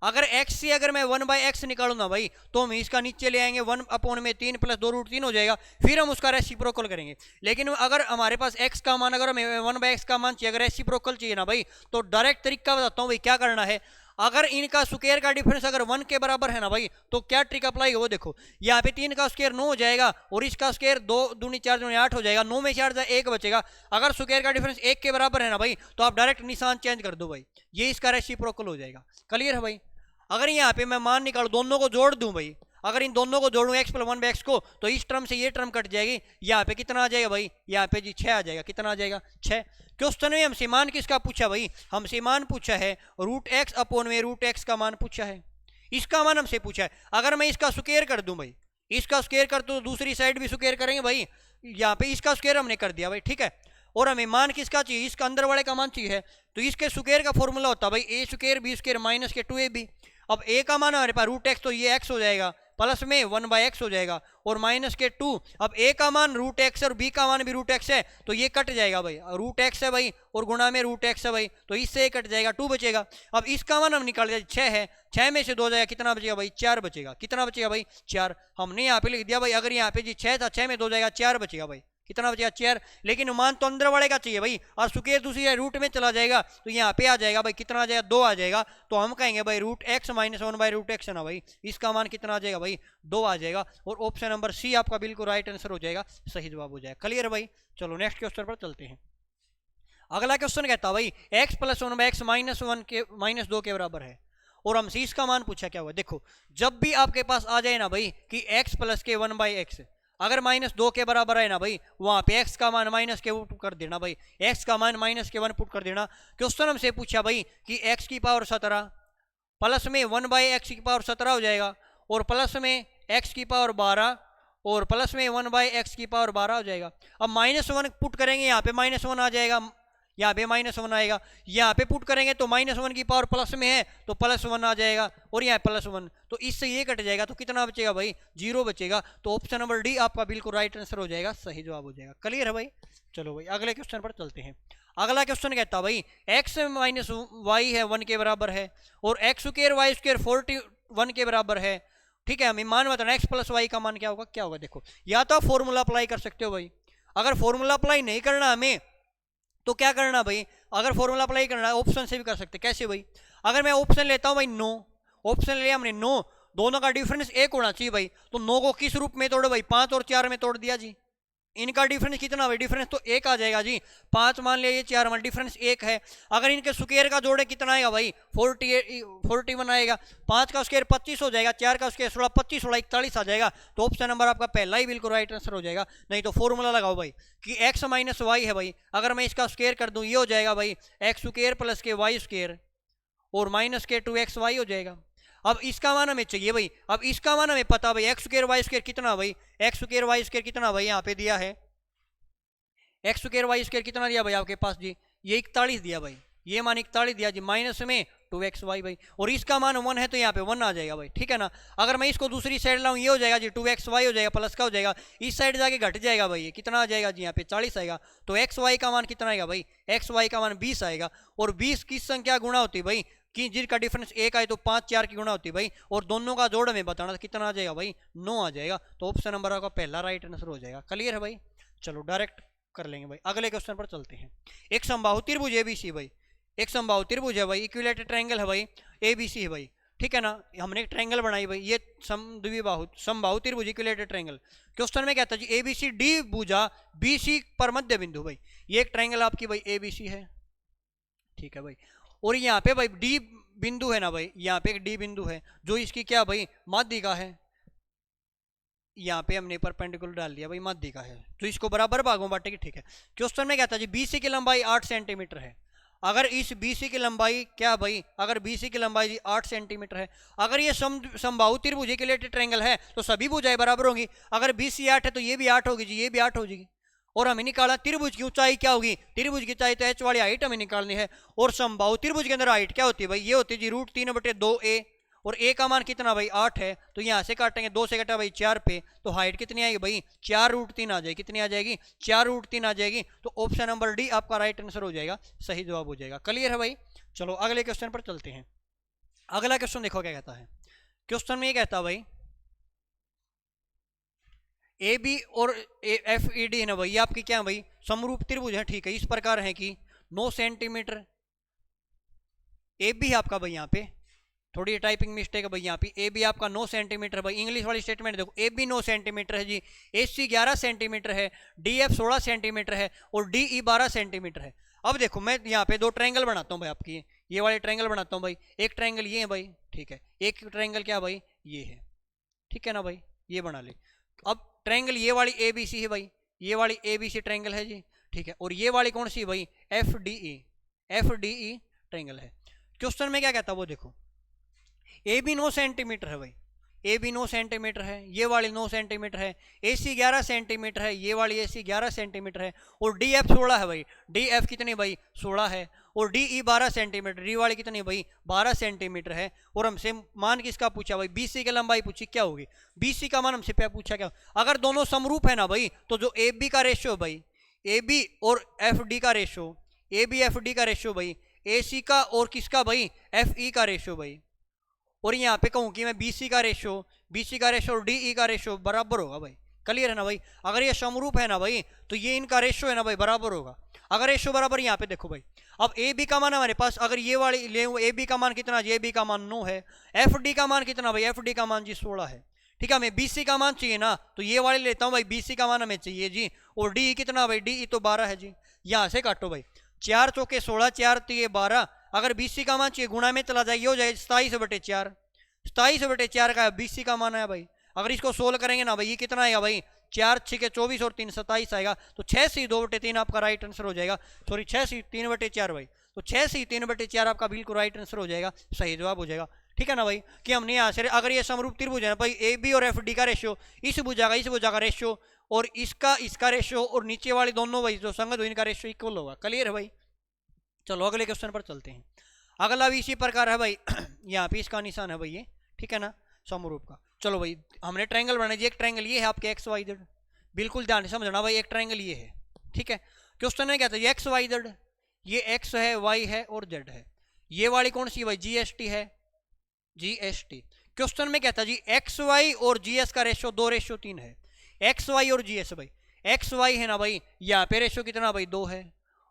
अगर x से अगर मैं 1/x निकालू ना भाई, तो हम इसका नीचे ले आएंगे, 1 में 3 + 2√3 हो जाएगा, फिर हम उसका रेसिप्रोकल करेंगे। लेकिन अगर हमारे पास x का मान, अगर हमें 1/x का मान चाहिए, अगर रेसिप्रोकल चाहिए ना भाई, तो डायरेक्ट तरीका बताता हूँ भाई क्या करना है। अगर इनका स्क्वायर का डिफरेंस अगर 1 के बराबर है ना भाई, तो क्या ट्रिक अप्लाई हो? देखो यहाँ पे 3 का स्क्वायर 9 हो जाएगा, और इसका स्क्वायर 2 दूनी 4 दूनी 8 हो जाएगा, 9 में 4 1 बचेगा। अगर स्क्वायर का डिफरेंस 1 के बराबर है ना भाई, तो आप डायरेक्ट निशान चेंज कर दो भाई, ये इसका रेसिप्रोकल हो जाएगा। क्लियर है भाई? अगर यहाँ पे मैं मान निकालू, दोनों को जोड़ दूं भाई, अगर इन दोनों को जोड़ूं x + 1/x को, तो इस टर्म से ये टर्म कट जाएगी। यहाँ पे कितना आ जाएगा भाई? यहाँ पे जी 6 आ जाएगा। कितना आ जाएगा? 6। क्वेश्चन में हमसे मान किसका पूछा भाई? हमसे मान पूछा है √x अपॉन में √x का मान पूछा है। इसका मान हमसे पूछा है। अगर मैं इसका स्क्वायर कर दूं भाई, इसका स्क्वायर कर दूं तो दूसरी साइड भी स्क्वायर करेंगे भाई, यहाँ पे इसका स्क्वायर हमने कर दिया भाई, ठीक है। और हमें मान किसका चाहिए, इसका अंदर वाले का मान चाहिए है, तो इसके स्क्वायर का फॉर्मूला होता है भाई ए स्क्वायर बी स्क्वायर माइनस के 2ab। अब ए का मान हमारे पास रूट एक्स, तो ये एक्स हो जाएगा, प्लस में 1/x हो जाएगा, और माइनस के 2। अब ए का मान रूट एक्स और बी का मान भी रूट एक्स है, तो ये कट जाएगा भाई, रूट एक्स है भाई और गुणा में रूट एक्स है भाई, तो इससे ये कट जाएगा, 2 बचेगा। अब इसका मान हम निकाल दिया 6 है, 6 में से 2 जाएगा, कितना बचेगा भाई 4 बचेगा। कितना बचेगा भाई 4। हमने यहाँ पे लिख दिया भाई, अगर यहाँ पे जी 6 था, 6 में 2 जाएगा 4 बचेगा भाई, कितना बचेगा 4। लेकिन मान तो अंदर वाले का चाहिए भाई, और स्क्वायर दूसरी रूट में चला जाएगा तो यहाँ पे आ जाएगा भाई, कितना आ जाएगा 2 आ जाएगा, तो हम कहेंगे भाई रूट एक्स माइनस 1/√x है ना भाई, इसका मान कितना आ जाएगा भाई 2 आ जाएगा। और ऑप्शन नंबर सी आपका बिल्कुल राइट आंसर हो जाएगा, सही जवाब हो जाएगा। क्लियर भाई, चलो नेक्स्ट क्वेश्चन पर चलते हैं। अगला क्वेश्चन कहता है भाई x प्लस 1/x माइनस 1 के माइनस 2 के बराबर है, और हमसे इसका मान पूछा क्या हुआ। देखो जब भी आपके पास आ जाए ना भाई कि x प्लस के 1/x अगर माइनस 2 के बराबर है ना भाई, वहां पे x का मान माइनस के पुट कर देना भाई, x का मान माइनस के 1 पुट कर देना। क्वेश्चन हमसे पूछा भाई कि x की पावर 17 प्लस में 1/x की पावर 17 हो जाएगा, और प्लस में x की पावर 12 और प्लस में 1/x की पावर 12 हो जाएगा। अब -1 पुट करेंगे, यहाँ पे -1 आ जाएगा, यहाँ पे -1 आएगा, यहाँ पे पुट करेंगे तो -1 की पावर प्लस में है तो +1 आ जाएगा, और यहाँ +1, तो इससे ये कट जाएगा, तो कितना बचेगा भाई 0 बचेगा। तो ऑप्शन नंबर डी आपका बिल्कुल राइट आंसर हो जाएगा, सही जवाब हो जाएगा। क्लियर है भाई, चलो भाई अगले क्वेश्चन पर चलते हैं। अगला क्वेश्चन कहता है भाई x माइनस वाई है 1 के बराबर है, और x स्क्वायर वाई स्क्वायर 41 के बराबर है, ठीक है। हमें मान बताना x प्लस वाई का मान क्या होगा। क्या होगा देखो, या तो आप फॉर्मूला अप्लाई कर सकते हो भाई, अगर फॉर्मूला अप्लाई नहीं करना हमें तो क्या करना भाई, अगर फॉर्मूला अप्लाई करना है ऑप्शन से भी कर सकते। कैसे भाई, अगर मैं ऑप्शन लेता हूं भाई 9, ऑप्शन लिया हमने 9, दोनों का डिफरेंस 1 होना चाहिए भाई, तो 9 को किस रूप में तोड़ो भाई 5 और 4 में तोड़ दिया जी, इनका डिफरेंस कितना भाई, डिफरेंस तो 1 आ जाएगा जी, 5 मान लिया, ये 4 मान, डिफरेंस 1 है। अगर इनके स्क्वायर का जोड़े कितना आएगा भाई 41 आएगा, 5 का स्क्वायर 25 हो जाएगा, 4 का स्क्वायर 16, 25 16 41 आ जाएगा, तो ऑप्शन नंबर आपका पहला ही बिल्कुल राइट आंसर हो जाएगा। नहीं तो फॉर्मूला लगाओ भाई कि x माइनस वाई है भाई, अगर मैं इसका स्क्वायर कर दूं ये हो जाएगा भाई एक्स स्क्वायर प्लस के वाई स्क्वायर और माइनस के 2xy हो जाएगा। अब इसका मान हमें चाहिए भाई, अब इसका मान हमें पता भाई एक्स स्क्वायर वाई स्क्वायर कितना भाई, एक्स स्क्वायर वाई स्क्वायर कितना भाई, यहाँ पे दिया है एक्स स्क्वायर वाई स्क्वायर कितना दिया भाई आपके पास जी, ये 41 दिया भाई, ये मान 41 दिया जी, माइनस में 2xy भाई, और इसका मान 1 है तो यहाँ पे 1 आ जाएगा भाई, ठीक है ना। अगर मैं इसको दूसरी साइड लाऊं ये हो जाएगा जी 2xy हो जाएगा, प्लस का हो जाएगा, इस साइड जाके घट जाएगा भाई, ये कितना आ जाएगा जी यहाँ पे 40 आएगा, तो xy का मान कितना आएगा भाई, xy का मान 20 आएगा। और 20 किस संख्या गुणा होती है भाई, कि जिसका डिफरेंस 1 आए तो 5 4 की गुणा होती है भाई, और दोनों का जोड़ हमें बताना कितना आ जाएगा भाई 9 आ जाएगा, तो ऑप्शन नंबर आपका पहला राइट आंसर हो जाएगा। क्लियर है भाई, चलो डायरेक्ट कर लेंगे भाई, अगले क्वेश्चन पर चलते हैं। एक समबाहु त्रिभुज एबीसी भाई, एक समबाहु त्रिभुज है भाई, इक्विलेटरल ट्रायंगल है भाई, एबीसी है भाई, ठीक है ना। हमने एक ट्रायंगल बनाई भाई, ये समबाहु त्रिभुज इक्विलेटरल ट्रायंगल। क्वेश्चन में कहता है जी एबीसी डी भुजा बीसी पर मध्य बिंदु भाई, ये एक ट्रायंगल आपकी भाई एबीसी है, ठीक है भाई, और यहाँ पे भाई डी बिंदु है ना भाई, यहाँ पे एक डी बिंदु है जो इसकी क्या भाई माध्यिका है, यहाँ पे हमने परपेंडिकुलर डाल दिया भाई माध्यिका है, तो इसको बराबर भागों बांटेगी, ठीक है। क्वेश्चन में कहता है जी बीसी की लंबाई 8 सेंटीमीटर है, अगर इस बीसी की लंबाई क्या भाई, अगर बीसी की लंबाई जी 8 सेंटीमीटर है, अगर ये समबाहु त्रिभुज इक्विलेटरल ट्रायंगल है तो सभी भुजाएं बराबर होंगी, अगर बीसी 8 है तो ये भी 8 होगी जी, ये भी 8 हो जाएगी। और हमें निकाला त्रिभुज की ऊंचाई क्या होगी, त्रिभुज की ऊंचाई तो एच वाली हाइट हमें निकालनी है, और समबाहु त्रिभुज के अंदर हाइट क्या होती है भाई, ये होती है जी √3/2a, और a का मान कितना भाई 8 है, तो यहाँ से काटेंगे 2 से कटा भाई 4 पे, तो हाइट कितनी आएगी भाई 4√3 आ जाएगी, कितनी आ जाएगी 4√3 आ जाएगी, तो ऑप्शन नंबर डी आपका राइट आंसर हो जाएगा, सही जवाब हो जाएगा। क्लियर है भाई, चलो अगले क्वेश्चन पर चलते हैं। अगला क्वेश्चन देखो क्या कहता है, क्वेश्चन में ये कहता है भाई ए बी और एफ ई डी है ना भाई, ये आपकी क्या है भाई समरूप त्रिभुज है, ठीक है, इस प्रकार है कि 9 सेंटीमीटर, ए बी है आपका भाई, यहाँ पे थोड़ी टाइपिंग मिस्टेक है भाई, यहाँ पे ए बी आपका 9 सेंटीमीटर भाई, इंग्लिश वाली स्टेटमेंट देखो, ए बी 9 सेंटीमीटर है जी, ए सी 11 सेंटीमीटर है, डी एफ 16 सेंटीमीटर है, और डी ई 12 सेंटीमीटर है। अब देखो मैं यहाँ पे 2 ट्रायंगल बनाता हूँ भाई, आपकी ये वाले ट्रायंगल बनाता हूँ भाई, एक ट्रायंगल ये है भाई, ठीक है, एक ट्रायंगल क्या भाई ये है, ठीक है ना भाई, ये बना ले। अब ट्रायंगल ये वाली ए बी सी है भाई, ये वाली ए बी सी ट्रायंगल है जी, ठीक है, और ये वाली कौन सी भाई एफ डी ई ट्रायंगल है। क्वेश्चन में क्या कहता है वो देखो, ए बी 9 सेंटीमीटर है भाई, ए बी 9 सेंटीमीटर है, ये वाली 9 सेंटीमीटर है, ए सी 11 सेंटीमीटर है, ये वाली ए सी 11 सेंटीमीटर है, और डी एफ 16 है भाई, डी एफ कितनी भाई 16 है, और डी ई 12 सेंटीमीटर, डी वाली कितनी भाई 12 सेंटीमीटर है। और हमसे मान किसका पूछा भाई, बी सी की लंबाई पूछी, क्या होगी बी सी का मान हमसे पूछा क्या, अगर दोनों समरूप है ना भाई तो जो ए बी का रेशियो भाई, ए बी और एफ डी का ratio, A B F D का रेशियो भाई, ए सी का और किसका भाई एफ ई का रेशियो भाई, और यहाँ पे कहूँ कि मैं बीसी का रेशियो और डीई का रेशियो बराबर होगा भाई। क्लियर है ना भाई, अगर ये समरूप है ना भाई तो ये इनका रेशियो है ना भाई बराबर होगा। अगर रेशियो बराबर, यहाँ पे देखो भाई, अब ए बी का मान हमारे पास, अगर ये वाली ले ए बी का मान कितना जी, ए बी का मान 9 है, एफ डी का मान कितना भाई, एफ डी का मान जी 16 है। ठीक है, हमें बीसी का मान चाहिए ना, तो ये वाले लेता हूँ भाई, बीसी का मान हमें चाहिए जी, और डी कितना भाई, डी तो 12 है जी। यहाँ से काटो भाई, 4 चौके 16, 4 3 12, अगर बीसी का मान चाहिए गुणा में चला जाए, ये हो जाए 27/4, 27/4 का बीसी का मान है भाई। अगर इसको सोल्व करेंगे ना भाई, ये कितना आएगा भाई, 4 6 के 24 और 3 27 आएगा, तो 6 से 2/3 आपका राइट आंसर हो जाएगा। सॉरी 6 से 3/4 भाई, तो 6 से 3/4 आपका बिल्कुल राइट आंसर हो जाएगा, सही जवाब हो जाएगा। ठीक है ना भाई, कि हमने यहाँ से अगर ये समरूप त्रिभुज है ना भाई, ए बी और एफ डी का रेशियो, इस भुजा का रेशियो और इसका रेशियो, और नीचे वाले दोनों भाई जो संगत हुई इनका रेशियो इक्वल होगा। क्लियर है भाई, चलो अगले क्वेश्चन पर चलते हैं। अगला भी इसी प्रकार है भाई यहाँ पे इसका निशान है भाई ये, ठीक है ना, समरूप का। चलो भाई, हमने ट्रायंगल बनाया जी, एक ट्रायंगल ये है आपके एक्स वाई जेड, बिल्कुल ध्यान से समझना भाई, एक ट्रायंगल ये है। ठीक है, क्वेश्चन में क्या था, ये एक्स वाई जेड, ये एक्स है वाई है और जेड है, ये वाली कौन सी भाई, जीएसटी है, जीएसटी। क्वेश्चन में क्या था जी, एक्स वाई और जीएस का रेशियो 2:3 है, एक्स वाई और जीएस भाई, एक्स वाई है ना भाई, यहाँ पे रेशियो कितना भाई 2 है,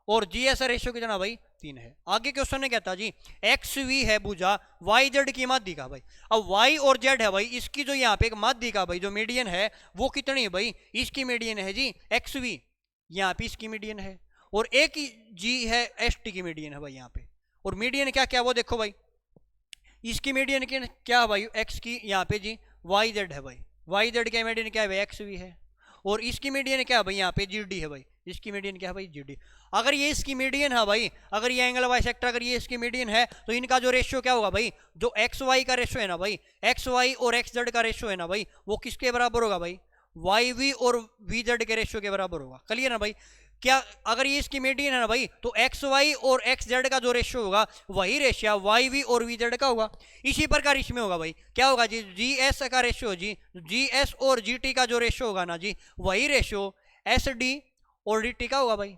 और जीएस रेशियो कितना भाई 3 है। आगे क्वेश्चन ने कहता जी, एक्स वी है भुजा वाई जेड की माध्यिका भाई, अब वाई और जेड है भाई, इसकी जो यहाँ पे एक माध्यिका भाई जो मीडियन है वो कितनी है भाई, इसकी मीडियन है जी एक्स वी, यहाँ पे इसकी मीडियन है, और एक जी है एस टी की मीडियन है भाई यहाँ पे, और मीडियन क्या क्या वो देखो भाई, इसकी मीडियन क्या है भाई, एक्स की यहाँ पे जी वाई जेड है भाई, वाई जेड की मीडियन क्या है भाई एक्स वी है, और इसकी मीडियन क्या है भाई यहाँ पे जी डी है भाई, इसकी मीडियन क्या है भाई जी डी। अगर ये इसकी मीडियन है भाई, अगर ये एंगल वाई सेक्टर अगर ये इसकी मीडियन है, तो इनका जो रेशियो क्या होगा भाई, जो एक्स वाई का रेशियो है ना भाई, एक्स वाई और एक्स जेड का रेशियो है ना भाई, वो किसके बराबर होगा भाई, वाई वी और वी जेड के रेशियो के बराबर होगा। क्लियर ना भाई, क्या अगर ये इसकी मीडियन है ना भाई, तो एक्स वाई और एक्स जेड का जो रेशियो होगा वही रेशियो वाई वी और वी जेड का होगा। इसी प्रकार इसमें होगा भाई, क्या होगा जी, जी एस का रेशियो जी, जी एस और जी टी का जो रेशियो होगा ना जी, वही रेशियो एस डी और डी टी का होगा भाई,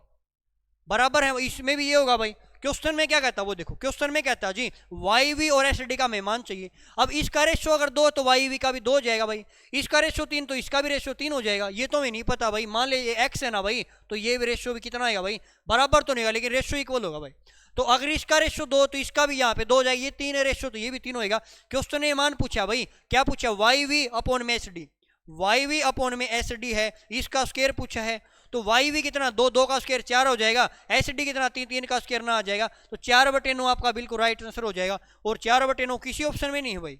बराबर है। इसमें भी ये होगा भाई, क्वेश्चन में क्या कहता है वो देखो, क्वेश्चन में कहता है जी वाई वी और एस डी का मेहमान चाहिए। अब इसका रेशियो अगर 2 तो वाई वी का भी 2 हो जाएगा भाई, इसका रेशियो 3 तो इसका भी रेशियो 3 हो जाएगा। ये तो हमें नहीं पता भाई, मान ले ये एक्स है ना भाई, तो ये भी रेशियो भी कितना आएगा भाई, बराबर तो नहीं होगा लेकिन रेशियो इक्वल होगा भाई। तो अगर इसका रेशियो 2 तो इसका भी यहाँ पे 2 हो जाएगा, ये 3 है रेशियो तो ये भी 3 होगा। क्वेश्चन ने मान पूछा भाई, क्या पूछा, वाई वी अपॉन में S D, Y V upon में एस डी है, इसका स्क्वायर पूछा है, तो वाई वी कितना 2, 2 का स्क्वायर 4 हो जाएगा, एस डी कितना 3, 3 का स्क्वायर ना आ जाएगा, तो 4/9 आपका बिल्कुल राइट आंसर हो जाएगा। और 4/9 किसी ऑप्शन में नहीं है भाई,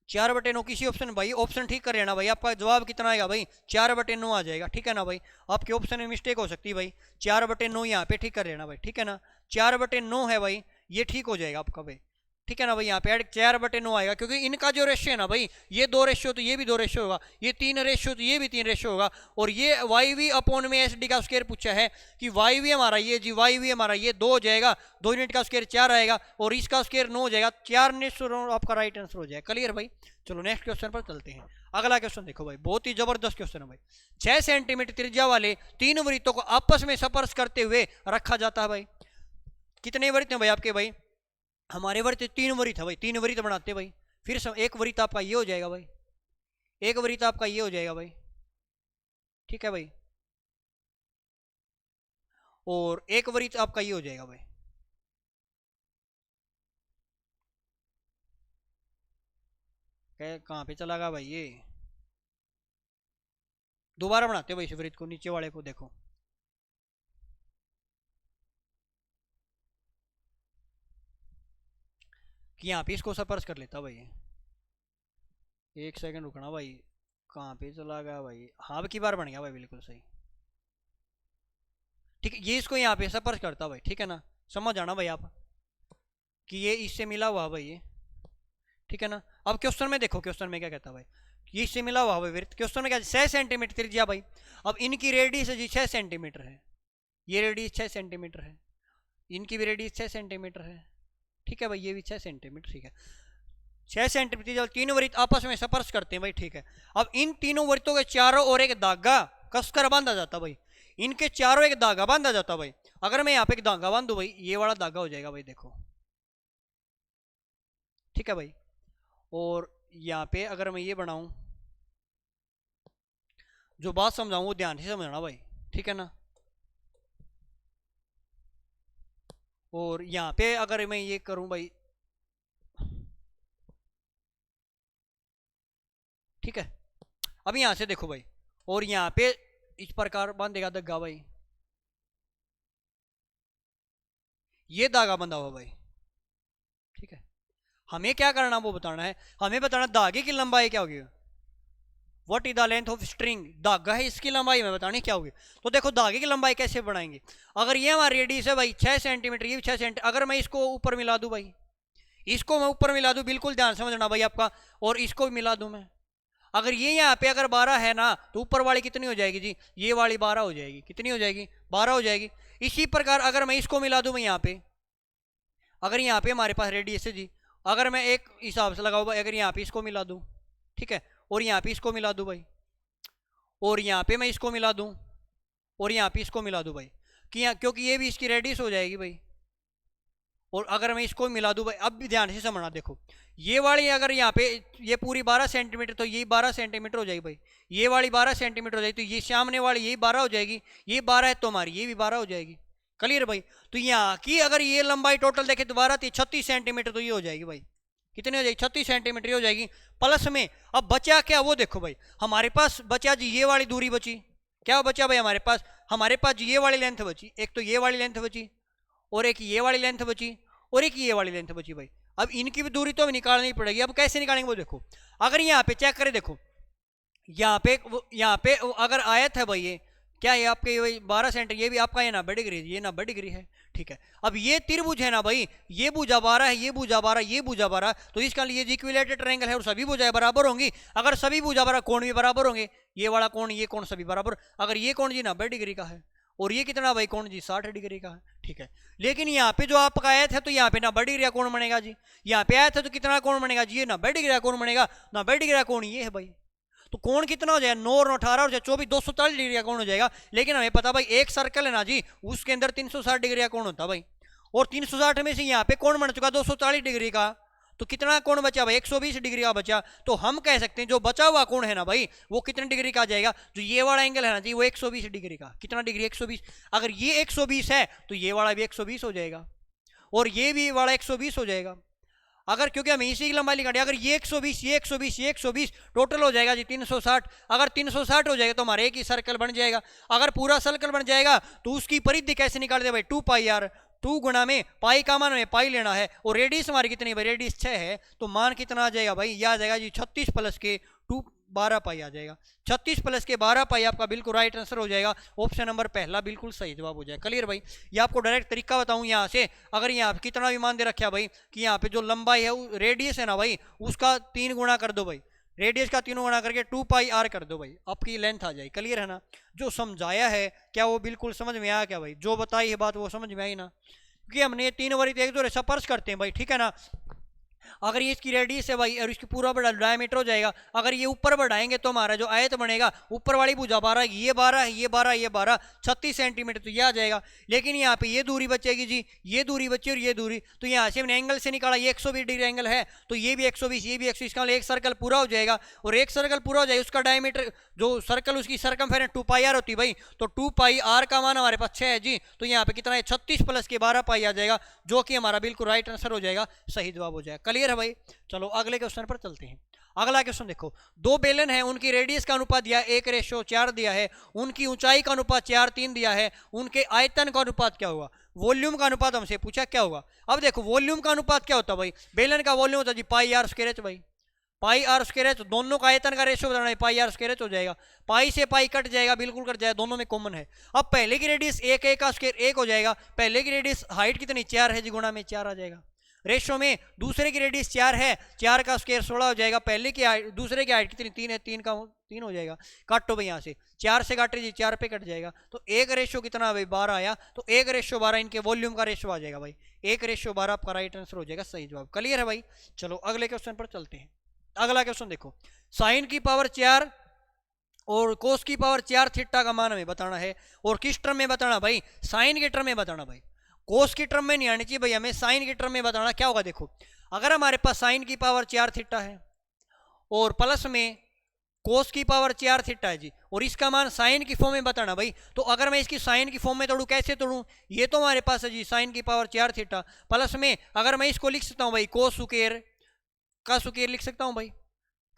4/9 किसी ऑप्शन भाई, ऑप्शन ठीक कर लेना भाई, आपका जवाब कितना आएगा भाई 4/9 आ जाएगा। ठीक है ना भाई, आपके ऑप्शन में मिस्टेक हो सकती है भाई, 4/9 यहाँ पे ठीक कर लेना भाई, ठीक है ना, 4/9 है भाई, ये ठीक हो जाएगा आपका भाई, ठीक है ना भाई, यहाँ पे 4/9 आएगा, क्योंकि इनका जो रेशियो है ना भाई, ये 2 रेशियो तो ये भी 2 रेशियो होगा, ये 3 रेशियो तो ये भी 3 रेशियो होगा, और ये वाई वी अपॉन में एस डी का स्क्वायर पूछा है कि वाई वी हमारा ये जी, वाई वी हमारा ये 2 हो जाएगा, 2 यूनिट का स्क्वायर 4 आएगा, और इसका स्क्वायर 9 हो जाएगा, 4 आपका राइट आंसर हो जाएगा। क्लियर भाई, चलो नेक्स्ट क्वेश्चन पर चलते हैं। अगला क्वेश्चन देखो भाई, बहुत ही जबरदस्त क्वेश्चन है भाई, 6 सेंटीमीटर त्रिज्या वाले 3 वृत्तों को आपस में स्पर्श करते हुए रखा जाता है भाई। कितने वृत्त हैं भाई आपके भाई, हमारे वृत्त 3 वृत्त है भाई, 3 वृत्त बनाते भाई, फिर एक वृत्त आपका ये हो जाएगा भाई, एक वृत्त आपका ये हो जाएगा भाई, ठीक है भाई, और एक वृत्त आपका ये हो जाएगा भाई। कहाँ पे चला गया भाई, ये दोबारा बनाते हो भाई इस वृत्त को, नीचे वाले को देखो, कि यहाँ पे इसको स्पर्श कर लेता भाई, एक सेकंड रुकना भाई, कहाँ पे चला गया भाई, हाँ की बार बन गया भाई, बिल्कुल सही, ठीक है, ये इसको यहाँ पे स्पर्श करता भाई, ठीक है ना, समझ आना भाई आप कि ये इससे मिला हुआ भाई, ये ठीक है ना। अब क्वेश्चन में देखो, क्वेश्चन में क्या कहता है भाई, ये इससे मिला हुआ है वृत्त, क्वेश्चन में क्या 6 सेंटीमीटर त्रिज्या भाई। अब इनकी रेडियस जी 6 सेंटीमीटर है, ये रेडियस 6 सेंटीमीटर है, इनकी भी रेडियस 6 सेंटीमीटर है, ठीक है भाई, ये भी 6 सेंटीमीटर, ठीक है। 6 सेंटीमीटर जब तीनों वृत्त आपस में स्पर्श करते हैं भाई, ठीक है। अब इन तीनों वृत्तों के चारों ओर एक धागा कसकर बांधा जाता भाई, इनके चारों एक धागा बांधा जाता भाई। अगर मैं यहाँ पे एक धागा बांधू भाई, ये वाला धागा हो जाएगा भाई, देखो, ठीक है भाई। और यहाँ पे अगर मैं ये बनाऊं, जो बात समझाऊं वो ध्यान से समझना भाई, ठीक है ना। और यहाँ पे अगर मैं ये करूं भाई, ठीक है। अब यहां से देखो भाई, और यहाँ पे इस प्रकार बांधेगा धागा भाई, ये धागा बंधा हुआ भाई, ठीक है। हमें क्या करना वो बताना है, हमें बताना धागे की लंबाई क्या होगी, what is the length of string, धागा है इसकी लंबाई में बतानी क्या होगी। तो देखो धागे की लंबाई कैसे बढ़ाएंगे, अगर ये हमारा रेडियस है भाई 6 सेंटीमीटर, ये भी 6 सेंटीमीटर, अगर मैं इसको ऊपर मिला दूं भाई, इसको मैं ऊपर मिला दूं, बिल्कुल ध्यान समझना भाई आपका, और इसको भी मिला दूं मैं, अगर ये यहाँ पे अगर 12 है ना, तो ऊपर वाली कितनी हो जाएगी जी, ये वाली 12 हो जाएगी, कितनी हो जाएगी, 12 हो जाएगी। इसी प्रकार अगर मैं इसको मिला दूं मैं यहाँ पे, अगर यहाँ पे हमारे पास रेडियस है जी, अगर मैं एक हिसाब से लगाऊं भाई, अगर यहाँ पे इसको मिला दूं, ठीक है, और यहाँ पे इसको मिला दूं भाई, और यहाँ पे मैं इसको मिला दूं, और यहाँ पे इसको मिला दूं भाई, क्योंकि ये भी इसकी रेडियस हो जाएगी भाई, और अगर मैं इसको मिला दूं भाई, अब भी ध्यान से समझना, देखो ये वाली अगर यहाँ पे ये पूरी 12 सेंटीमीटर, तो ये 12 सेंटीमीटर हो जाएगी भाई, ये वाली 12 सेंटीमीटर हो जाएगी, तो ये सामने वाली यही 12 हो जाएगी, ये 12 है तो हमारी ये भी 12 हो जाएगी, क्लियर भाई। तो यहाँ की अगर ये लंबाई टोटल देखे तो 12 थी 36 सेंटीमीटर, तो ये हो जाएगी भाई, कितनी हो जाएगी, 36 सेंटीमीटर हो जाएगी। प्लस में अब बचा क्या, वो देखो भाई, हमारे पास बचा जी ये वाली दूरी बची, क्या बचा भाई हमारे पास ये वाली लेंथ बची, एक तो ये वाली लेंथ बची, और एक ये वाली लेंथ बची, और एक ये वाली लेंथ बची भाई। अब इनकी भी दूरी तो हमें निकालनी पड़ेगी, अब कैसे निकालेंगे वो देखो, अगर यहाँ पे चेक करें, देखो यहाँ पे अगर आयत है भाई, ये क्या है आपके ये 12 सेंटीमीटर, ये भी आपका ये 90 डिग्री, ये 90 डिग्री है, ठीक है। अब ये त्रिभुज है ना भाई, ये भुजा 12 है, ये भुजा 12, ये भुजा 12, तो इसका लिए इक्विलेटरल ट्रायंगल है और सभी भुजाएं बराबर होंगी। अगर सभी भुजा 12 कोण भी बराबर होंगे, ये वाला कोण ये कोण सभी बराबर, अगर ये कोण जी 90 डिग्री का है और ये कितना भाई कोण जी 60 डिग्री का है, ठीक है। लेकिन यहाँ पे जो आपका आयत है, तो यहाँ पे 90 डिग्री का कोण बनेगा जी, यहाँ पे आयत है तो कितना कोण बनेगा जी, ये 90 डिग्री का कोण बनेगा, 90 डिग्री का कोण ये है भाई, तो कोण कितना हो जाएगा 9 और 18 और 24, 240 डिग्री का कोण हो जाएगा। लेकिन हमें पता भाई एक सर्कल है ना जी, उसके अंदर 360 डिग्री का कोण होता भाई, और 360 में से यहाँ पे कोण बन चुका 240 डिग्री का, तो कितना कोण बचा भाई 120 डिग्री का बचा। तो हम कह सकते हैं जो बचा हुआ कोण है ना भाई, वो कितने डिग्री का आ जाएगा, जो ये वाला एंगल है ना जी, वो 120 डिग्री का, कितना डिग्री 120, अगर ये 120 है तो ये वाला भी 120 हो जाएगा, और ये भी वाला 120 हो जाएगा। अगर क्योंकि हमें इसी की लंबाई निकाली, अगर ये 120 ये 120 ये 120 टोटल हो जाएगा जी 360, अगर 360 हो जाएगा तो हमारे एक ही सर्कल बन जाएगा। अगर पूरा सर्कल बन जाएगा तो उसकी परिधि कैसे निकाल दे भाई, 2 पाई आर, 2 गुणा में पाई का मान हमें पाई लेना है, और रेडियस हमारी कितनी भाई, रेडियस 6 है, तो मान कितना आ जाएगा भाई, यह आ जाएगा जी 36 प्लस के 2 12 पाई आ जाएगा, 36 प्लस के 12 पाई आपका बिल्कुल राइट आंसर हो जाएगा, ऑप्शन नंबर पहला बिल्कुल सही जवाब हो जाएगा। क्लियर भाई, ये आपको डायरेक्ट तरीका बताऊं यहाँ से, अगर यहाँ पे कितना भी मान दे रखा भाई कि यहाँ पे जो लंबाई है रेडियस है ना भाई, उसका 3 गुणा कर दो भाई, रेडियस का 3 गुणा करके 2 पाई आर कर दो भाई, आपकी लेंथ आ जाएगी। क्लियर है ना, जो समझाया है क्या वो बिल्कुल समझ में आया क्या भाई, जो बताई है बात वो समझ में आई ना, क्योंकि हमने ये 3 वरित एक दूसरे स्पर्श करते हैं भाई, ठीक है ना। अगर ये इसकी रेडियस है भाई और इसकी पूरा बड़ा डायमीटर हो जाएगा, अगर ये ऊपर बढ़ाएंगे तो हमारा जो आयत बनेगा, ऊपर वाली भुजा 12 ये 12 है, ये 12 ये 12 36 सेंटीमीटर, तो ये आ जाएगा। लेकिन यहाँ पे ये दूरी बचेगी जी, ये दूरी बची और ये दूरी, तो यहाँ से हमने एंगल से निकाला, ये 120 डिग्री एंगल है, तो ये भी 120 ये भी 120, इसका एक सर्कल पूरा हो जाएगा, और एक सर्कल पूरा हो जाएगा उसका डायमीटर जो सर्कल उसकी सरकमफेरेंस 2 पाई आर होती है भाई, तो 2 पाई आर का मान हमारे पास 6 है जी, तो यहाँ पे कितना है 36 प्लस के 12 पाई आ जाएगा, जो कि हमारा बिल्कुल राइट आंसर हो जाएगा, सही जवाब हो जाएगा। क्लियर है भाई, चलो अगले क्वेश्चन पर चलते हैं। अगला क्वेश्चन देखो, 2 बेलन है, उनकी रेडियस का अनुपात दिया 1:4 दिया है, उनकी ऊंचाई का अनुपात 4:3 दिया है, उनके आयतन का अनुपात क्या होगा, वॉल्यूम का अनुपात हमसे पूछा क्या होगा। अब देखो वॉल्यूम का अनुपात क्या होता है भाई, बेलन का वॉल्यूम होता है जी पाई आर स्क्वायर एच भाई, पाई आर स्क्वायर एच, दोनों का आयतन का रेशियो बताना है, पाई आर स्क्वायर एच हो जाएगा, पाई से पाई कट जाएगा, बिल्कुल कट जाएगा, दोनों में कॉमन है। अब पहले की रेडियस 1 का स्क्वायर 1 हो जाएगा, पहले की रेडियस हाइट कितनी 4 है जी, गुणा में 4 आ जाएगा, रेशो में दूसरे की रेडियस 4 है, 4 का स्क्वायर 16 हो जाएगा, पहले की हाइट दूसरे की हाइट कितनी 3 है, 3 का 3 हो जाएगा, काटो भाई यहाँ से 4 से काटे जी 4 पे कट जाएगा, तो एक रेशो कितना भाई 12 आया, तो 1:12 इनके वॉल्यूम का रेशो आ जाएगा भाई, 1:12 आपका राइट आंसर हो जाएगा, सही जवाब। क्लियर है भाई। चलो अगले क्वेश्चन पर चलते हैं। अगला क्वेश्चन देखो, साइन की पावर 4 और कोस की पावर 4 थीटा का मान हमें बताना है, और किस टर्म में बताना भाई, साइन के टर्म में बताना भाई, कोस की टर्म में नहीं आनी चाहिए भाई, हमें साइन की टर्म में बताना। क्या होगा देखो, अगर हमारे पास साइन की पावर 4 थीटा है और प्लस में कोस की पावर 4 थीटा है जी, और इसका मान साइन की फॉर्म में बताना भाई, तो अगर मैं इसकी साइन की फॉर्म में तोड़ू, कैसे तोड़ू, ये तो हमारे पास है जी साइन की पावर 4 थीटा, प्लस में अगर मैं इसको लिख सकता हूँ भाई कोस स्क्वायर का स्क्वायर लिख सकता हूँ भाई।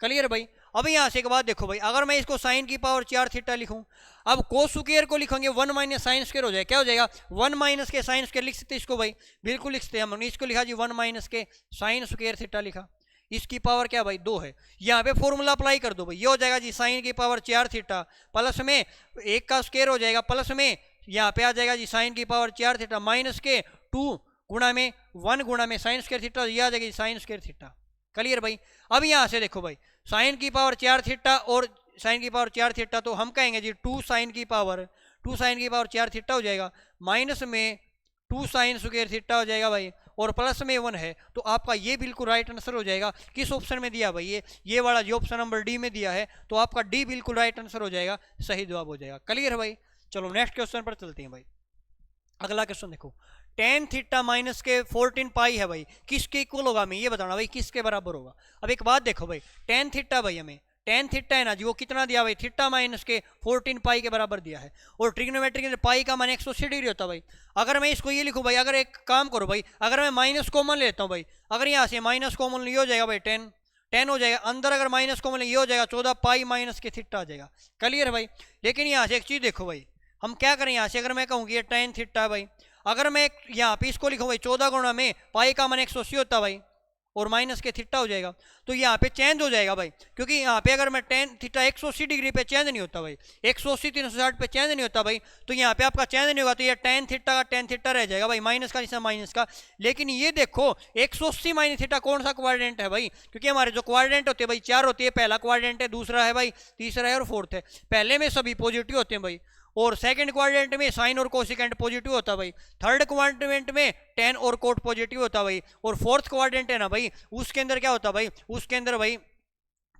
क्लियर भाई। अब यहाँ से एक बात देखो भाई, अगर मैं इसको साइन की पावर 4 थीटा लिखूं, अब कोस स्क्वायर को लिखेंगे 1 माइनस साइन स्क्वायर हो जाएगा, क्या हो जाएगा 1 माइनस के साइन स्क्वायर लिख सकते हैं इसको भाई, बिल्कुल लिख सकते हैं। हमने इसको लिखा जी 1 माइनस के साइन स्क्वायर थीटा लिखा, इसकी पावर क्या भाई 2 है, यहाँ पे फॉर्मूला अप्लाई कर दो भाई, ये हो जाएगा जी साइन की पावर 4 थीटा प्लस में 1 का स्क्वायर हो जाएगा, प्लस में यहाँ पे आ जाएगा जी साइन की पावर 4 थीटा माइनस के 2 गुणा में 1 गुणा में साइन स्क्वायर थीटा, ये आ जाएगा जी साइन स्क्वायर थीटा। क्लियर भाई। अब यहाँ से देखो भाई, साइन की पावर 4 थीटा और साइन की पावर 4 थीटा, तो हम कहेंगे जी 2 साइन की पावर 4 थीटा हो जाएगा, माइनस में 2 साइन स्क्वायर थीटा हो जाएगा भाई, और प्लस में 1 है, तो आपका ये बिल्कुल राइट आंसर हो जाएगा। किस ऑप्शन में दिया भाई, ये वाला जो ऑप्शन नंबर डी में दिया है, तो आपका डी बिल्कुल राइट आंसर हो जाएगा, सही जवाब हो जाएगा। क्लियर है भाई। चलो नेक्स्ट क्वेश्चन पर चलते हैं भाई। अगला क्वेश्चन देखो, टेन थीटा माइनस के 14 पाई है भाई, किसके इक्वल होगा, हमें ये बताना भाई किसके बराबर होगा। अब एक बात देखो भाई, टेन थीटा भाई हमें टेन थीटा है ना जी, वो कितना दिया भाई, थीटा माइनस के 14 पाई के बराबर दिया है, और ट्रिग्नोमेट्री के अंदर पाई का मान 180 डिग्री होता है भाई। अगर मैं इसको ये लिखूं भाई, अगर एक काम करो भाई, अगर मैं माइनस कॉमन लेता हूँ भाई, अगर यहाँ से माइनस कॉमन ये हो जाएगा भाई 10 हो जाएगा, अंदर अगर माइनस कॉमन ये हो जाएगा 14 पाई माइनस के थीटा आ जाएगा। क्लियर है भाई। लेकिन यहाँ से एक चीज़ देखो भाई, हम क्या करें, यहाँ से अगर मैं कहूँ कि ये टेन थीटा भाई, अगर मैं यहाँ पे इसको लिखूँ भाई 14 गुणा में पाई का मान 180 होता भाई, और माइनस के थीटा हो जाएगा, तो यहाँ पे चेंज हो जाएगा भाई, क्योंकि यहाँ पे अगर मैं टेन थीटा 180 डिग्री पे चेंज नहीं होता भाई, 180 360 पे चेंज नहीं होता भाई, तो यहाँ पे आपका चेंज नहीं होगा, तो ये टेन थीटा का टेन थीटा रह जाएगा भाई, माइनस का जैसा माइनस का। लेकिन ये देखो 180 माइनस थीटा कौन सा क्वाड्रेंट है भाई, क्योंकि हमारे जो क्वाड्रेंट होते हैं भाई 4 होती है, पहला क्वाड्रेंट है, दूसरा है भाई, तीसरा है और फोर्थ है। पहले में सभी पॉजिटिव होते हैं भाई, और सेकंड क्वाड्रेंट में साइन और कोसिकेंट पॉजिटिव होता है भाई, थर्ड क्वाड्रेंट में टेन और कोट पॉजिटिव होता है भाई, और फोर्थ क्वाड्रेंट है ना भाई, उसके अंदर क्या होता है भाई, उसके अंदर भाई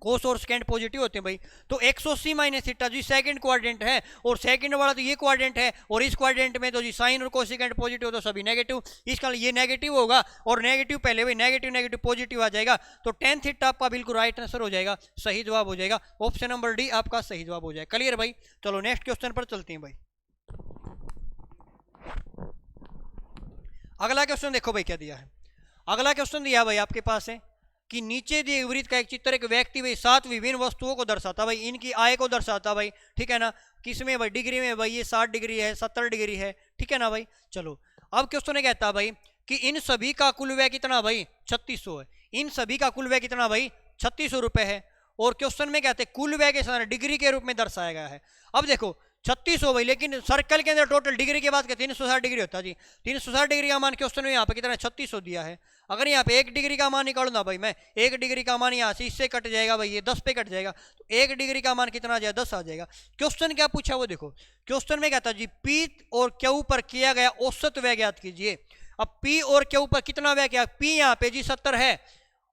कोस और सेकेंड पॉजिटिव होते हैं भाई। तो 180 माइनस थीटा जी सेकंड क्वाड्रेंट है, और सेकंड वाला तो ये क्वाड्रेंट है, और इस क्वाड्रेंट में तो जी साइन और कोसिकेंट पॉजिटिव, तो सभी नेगेटिव, इसका ये नेगेटिव होगा, और नेगेटिव पहले भाई नेगेटिव नेगेटिव पॉजिटिव आ जाएगा, तो टेन थीटा आपका बिल्कुल राइट आंसर हो जाएगा, सही जवाब हो जाएगा, ऑप्शन नंबर डी आपका सही जवाब हो जाएगा। क्लियर भाई। चलो नेक्स्ट क्वेश्चन पर चलते हैं भाई। अगला क्वेश्चन देखो भाई क्या दिया है। अगला क्वेश्चन दिया भाई आपके पास है कि नीचे दिए वृत्त का एक चित्र, एक व्यक्ति भाई 7 विभिन्न वस्तुओं को दर्शाता भाई, इनकी आय को दर्शाता भाई, ठीक है ना, किसमें भाई, डिग्री में भाई, ये 60 डिग्री है, 70 डिग्री है, ठीक है ना भाई। चलो अब क्वेश्चन ने कहता भाई कि इन सभी का कुल व्यय कितना भाई 3600 है, इन सभी का कुल व्यय कितना भाई 3600 रुपए है, और क्वेश्चन में कहते हैं कुल व्यय के साथ डिग्री के रूप में दर्शाया गया है। अब देखो 3600 भाई, लेकिन सर्कल के अंदर टोटल डिग्री के बाद 360 डिग्री होता है जी, 360 डिग्री का मान क्वेश्चन में यहाँ पे कितना 3600 दिया है। अगर यहाँ पे 1 डिग्री का मान निकालू ना भाई, मैं 1 डिग्री का मान यहाँ से इससे कट जाएगा भाई, ये 10 पे कट जाएगा, तो 1 डिग्री का मान कितना आ जाएगा 10 आ जाएगा। क्वेश्चन क्या पूछा वो देखो, क्वेश्चन में कहता जी पी और क्यू पर किया गया औसत व्यय ज्ञात कीजिए। अब पी और क्यू पर कितना व्यय किया, पी यहाँ पे जी 70 है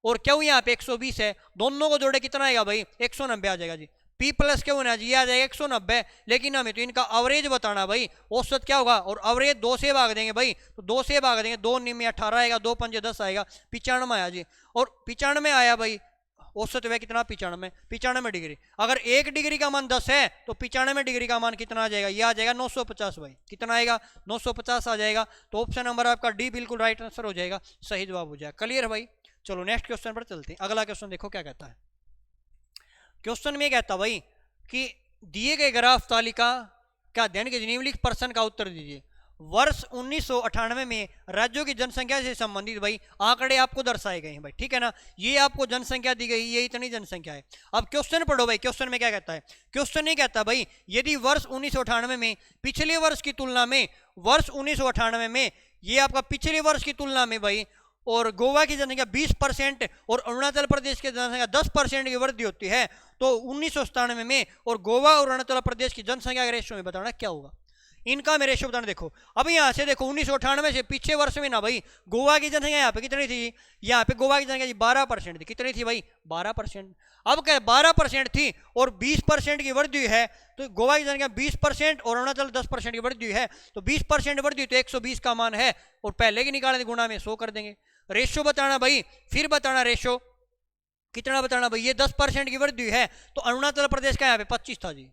और क्यू यहाँ पे 120 है, दोनों को जोड़े कितना आएगा भाई 190 आ जाएगा जी। P प्लस क्यू होना जी आ जाएगा 190, लेकिन हमें तो इनका एवरेज बताना भाई, औसत क्या होगा, और एवरेज 2 से भाग देंगे भाई, तो 2 से भाग देंगे, 2 में 18 आएगा, 2 पंजे 10 आएगा, 95 आया जी, और 95 आया भाई, औसत व्यय कितना 95 डिग्री। अगर 1 डिग्री का मान 10 है तो 95 डिग्री का मान कितना आ जाएगा, ये आ जाएगा 950 भाई, कितना आएगा 950 आ जाएगा, तो ऑप्शन नंबर आपका डी बिल्कुल राइट आंसर हो जाएगा, सही जवाब हो जाएगा। क्लियर भाई। चलो नेक्स्ट क्वेश्चन पर चलते हैं। अगला क्वेश्चन देखो क्या कहता है। क्वेश्चन में कहता भाई कि दिए गए ग्राफ तालिका का अध्ययन के निम्नलिखित प्रश्न का उत्तर दीजिए। वर्ष 1998 में राज्यों की जनसंख्या से संबंधित भाई आंकड़े आपको दर्शाए गए हैं भाई, ठीक है ना, ये आपको जनसंख्या दी गई, ये इतनी जनसंख्या है। अब क्वेश्चन पढ़ो भाई, क्वेश्चन में क्या कहता है, क्वेश्चन नहीं कहता भाई यदि वर्ष 1998 में पिछले वर्ष की तुलना में, वर्ष 1998 में ये आपका पिछले वर्ष की तुलना में भाई और गोवा की जनसंख्या 20% और अरुणाचल प्रदेश की जनसंख्या 10% की वृद्धि होती है तो 1997 में और गोवा और अरुणाचल प्रदेश की जनसंख्या के रेशियो में बताना क्या होगा। इनका मैं रेशियो बताना देखो। अब यहाँ से देखो 1998 से पीछे वर्ष में ना भाई गोवा की जनसंख्या यहाँ पे कितनी थी, यहाँ पे गोवा की जनसंख्या 12% थी। कितनी थी भाई 12%। अब क्या 12% थी और 20% की वृद्धि है तो गोवा की जनसंख्या 20% और अरुणाचल 10% की वृद्धि है तो 20% वृद्धि तो 120 का मान है और पहले की निकालें गुणा में 100 कर देंगे। रेशियो बताना भाई, फिर बताना रेशियो कितना बताना भाई, ये 10% की वृद्धि है तो अरुणाचल प्रदेश का यहाँ पे 25 था जी,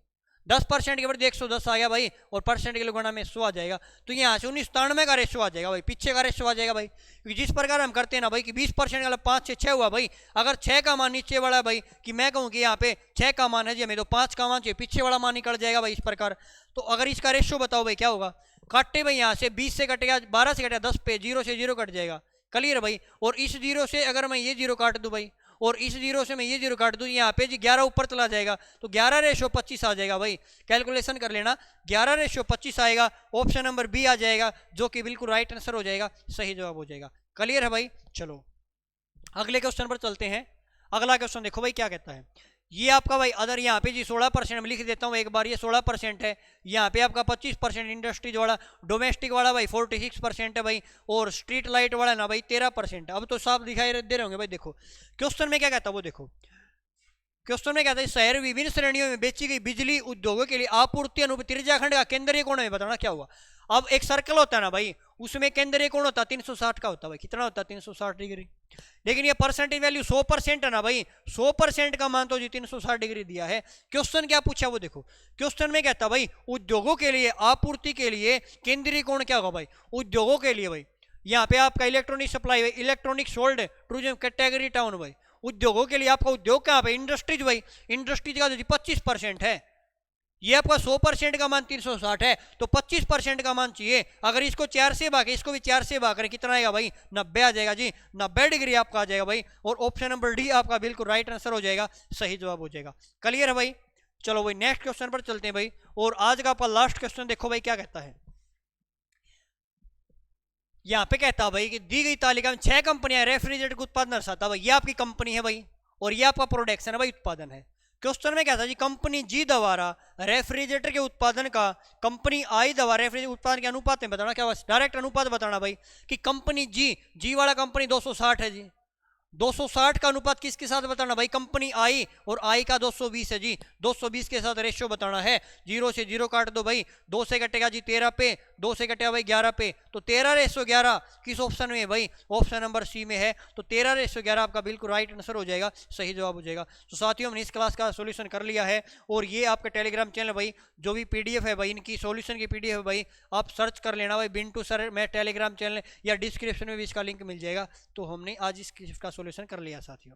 10% की वृद्धि 110 आ गया भाई और परसेंट के लिए गुणा में 100 आ जाएगा तो यहाँ से 1997 का रेशियो आ जाएगा भाई, पीछे का रेशियो आ जाएगा भाई। क्योंकि जिस प्रकार हम करते हैं ना भाई कि 20% का 5 से 6 हुआ भाई, अगर 6 का मान नीचे वाला भाई कि मैं कहूँ कि यहाँ पे 6 का मान है जी हमें तो 5 का मान चाहिए, पीछे वाला मान निकल जाएगा भाई इस प्रकार। तो अगर इसका रेशियो बताओ भाई क्या होगा, काटे भाई यहाँ से 20 से कटेगा 12 से कटेगा 10 पे 0 से 0 कट जाएगा, क्लियर भाई। और इस 0 से अगर मैं ये 0 काट दूं भाई और इस 0 से मैं ये 0 काट दूं यहाँ पे जी 11 ऊपर चला जाएगा तो 11 रेशियो 25 आ जाएगा भाई। कैलकुलेशन कर लेना 11 रेशियो 25 आएगा, ऑप्शन नंबर बी आ जाएगा जो कि बिल्कुल राइट आंसर हो जाएगा, सही जवाब हो जाएगा। क्लियर है भाई। चलो अगले क्वेश्चन पर चलते हैं। अगला क्वेश्चन देखो भाई क्या कहता है, ये आपका भाई अदर यहाँ पे जी 16% में लिख देता हूँ एक बार, ये 16% है, यहाँ पे आपका 25% इंडस्ट्रीज वाला, डोमेस्टिक वाला भाई 46% है भाई और स्ट्रीट लाइट वाला ना भाई 13%। अब तो साफ दिखाई दे रहे होंगे भाई। देखो क्वेश्चन में क्या कहता है वो देखो, क्वेश्चन में कहता है शहर विभिन्न श्रेणियों में बेची गई बिजली उद्योगों के लिए आपूर्ति अनुपात त्रिज्याखंड का केंद्रीय कोण में बताना क्या हुआ। अब एक सर्कल होता है ना भाई उसमें केंद्रीय कोण होता है 360 का होता है भाई, कितना होता है 360 डिग्री। लेकिन ये परसेंटेज वैल्यू 100% है ना भाई, 100% का मान तो जी 360 डिग्री दिया है। क्वेश्चन क्या पूछा वो देखो, क्वेश्चन में कहता भाई उद्योगों के लिए आपूर्ति के लिए केंद्रीय कोण क्या होगा भाई, उद्योगों के लिए भाई यहाँ पे आपका इलेक्ट्रॉनिक सप्लाई भाई, electronic sold tourism category town भाई, उद्योगों के लिए आपका उद्योग कहाँ पे इंडस्ट्रीज भाई, इंडस्ट्रीज का जो 25% है, ये आपका 100% का मान 360 है तो 25% का मान चाहिए। अगर इसको 4 से भागे इसको भी 4 से भाग करें कितना आएगा भाई 90 आ जाएगा जी, 90 डिग्री आपका आ जाएगा भाई और ऑप्शन नंबर डी आपका बिल्कुल राइट आंसर हो जाएगा, सही जवाब हो जाएगा। क्लियर है भाई। चलो भाई नेक्स्ट क्वेश्चन पर चलते हैं भाई और आज का आपका लास्ट क्वेश्चन देखो भाई क्या कहता है। यहाँ पे कहता है भाई कि दी गई तालिका में 6 कंपनियां रेफ्रिजरेटर का उत्पादन दर्शाता है भाई, ये आपकी कंपनी है भाई और ये आपका प्रोडक्शन है भाई, उत्पादन है। क्वेश्चन में क्या था जी, कंपनी जी द्वारा रेफ्रिजरेटर के उत्पादन का कंपनी आई द्वारा रेफ्रिजरेटर उत्पादन के अनुपात में बताना क्या, डायरेक्ट अनुपात बताना भाई कि कंपनी जी वाला कंपनी 260 है जी, 260 का अनुपात किसके साथ बताना भाई, कंपनी आई और आई का 220 है जी, 220 के साथ रेशियो बताना है। 0 से 0 काट दो भाई, 2 से कटेगा जी 13 पे, 2 से कटेगा भाई 11 पे तो 13:11 किस ऑप्शन में है भाई, ऑप्शन नंबर सी में है तो 13:11 आपका बिल्कुल राइट आंसर हो जाएगा, सही जवाब हो जाएगा। तो साथियों हमने इस क्लास का सोल्यूशन कर लिया है और ये आपका टेलीग्राम चैनल भाई जो भी पीडीएफ है भाई इनकी सोल्यूशन की पीडीएफ है भाई आप सर्च कर लेना भाई बिंटू सर मैं टेलीग्राम चैनल या डिस्क्रिप्शन में भी इसका लिंक मिल जाएगा। तो हमने आज इसका सोल्यूशन कर लिया साथियों।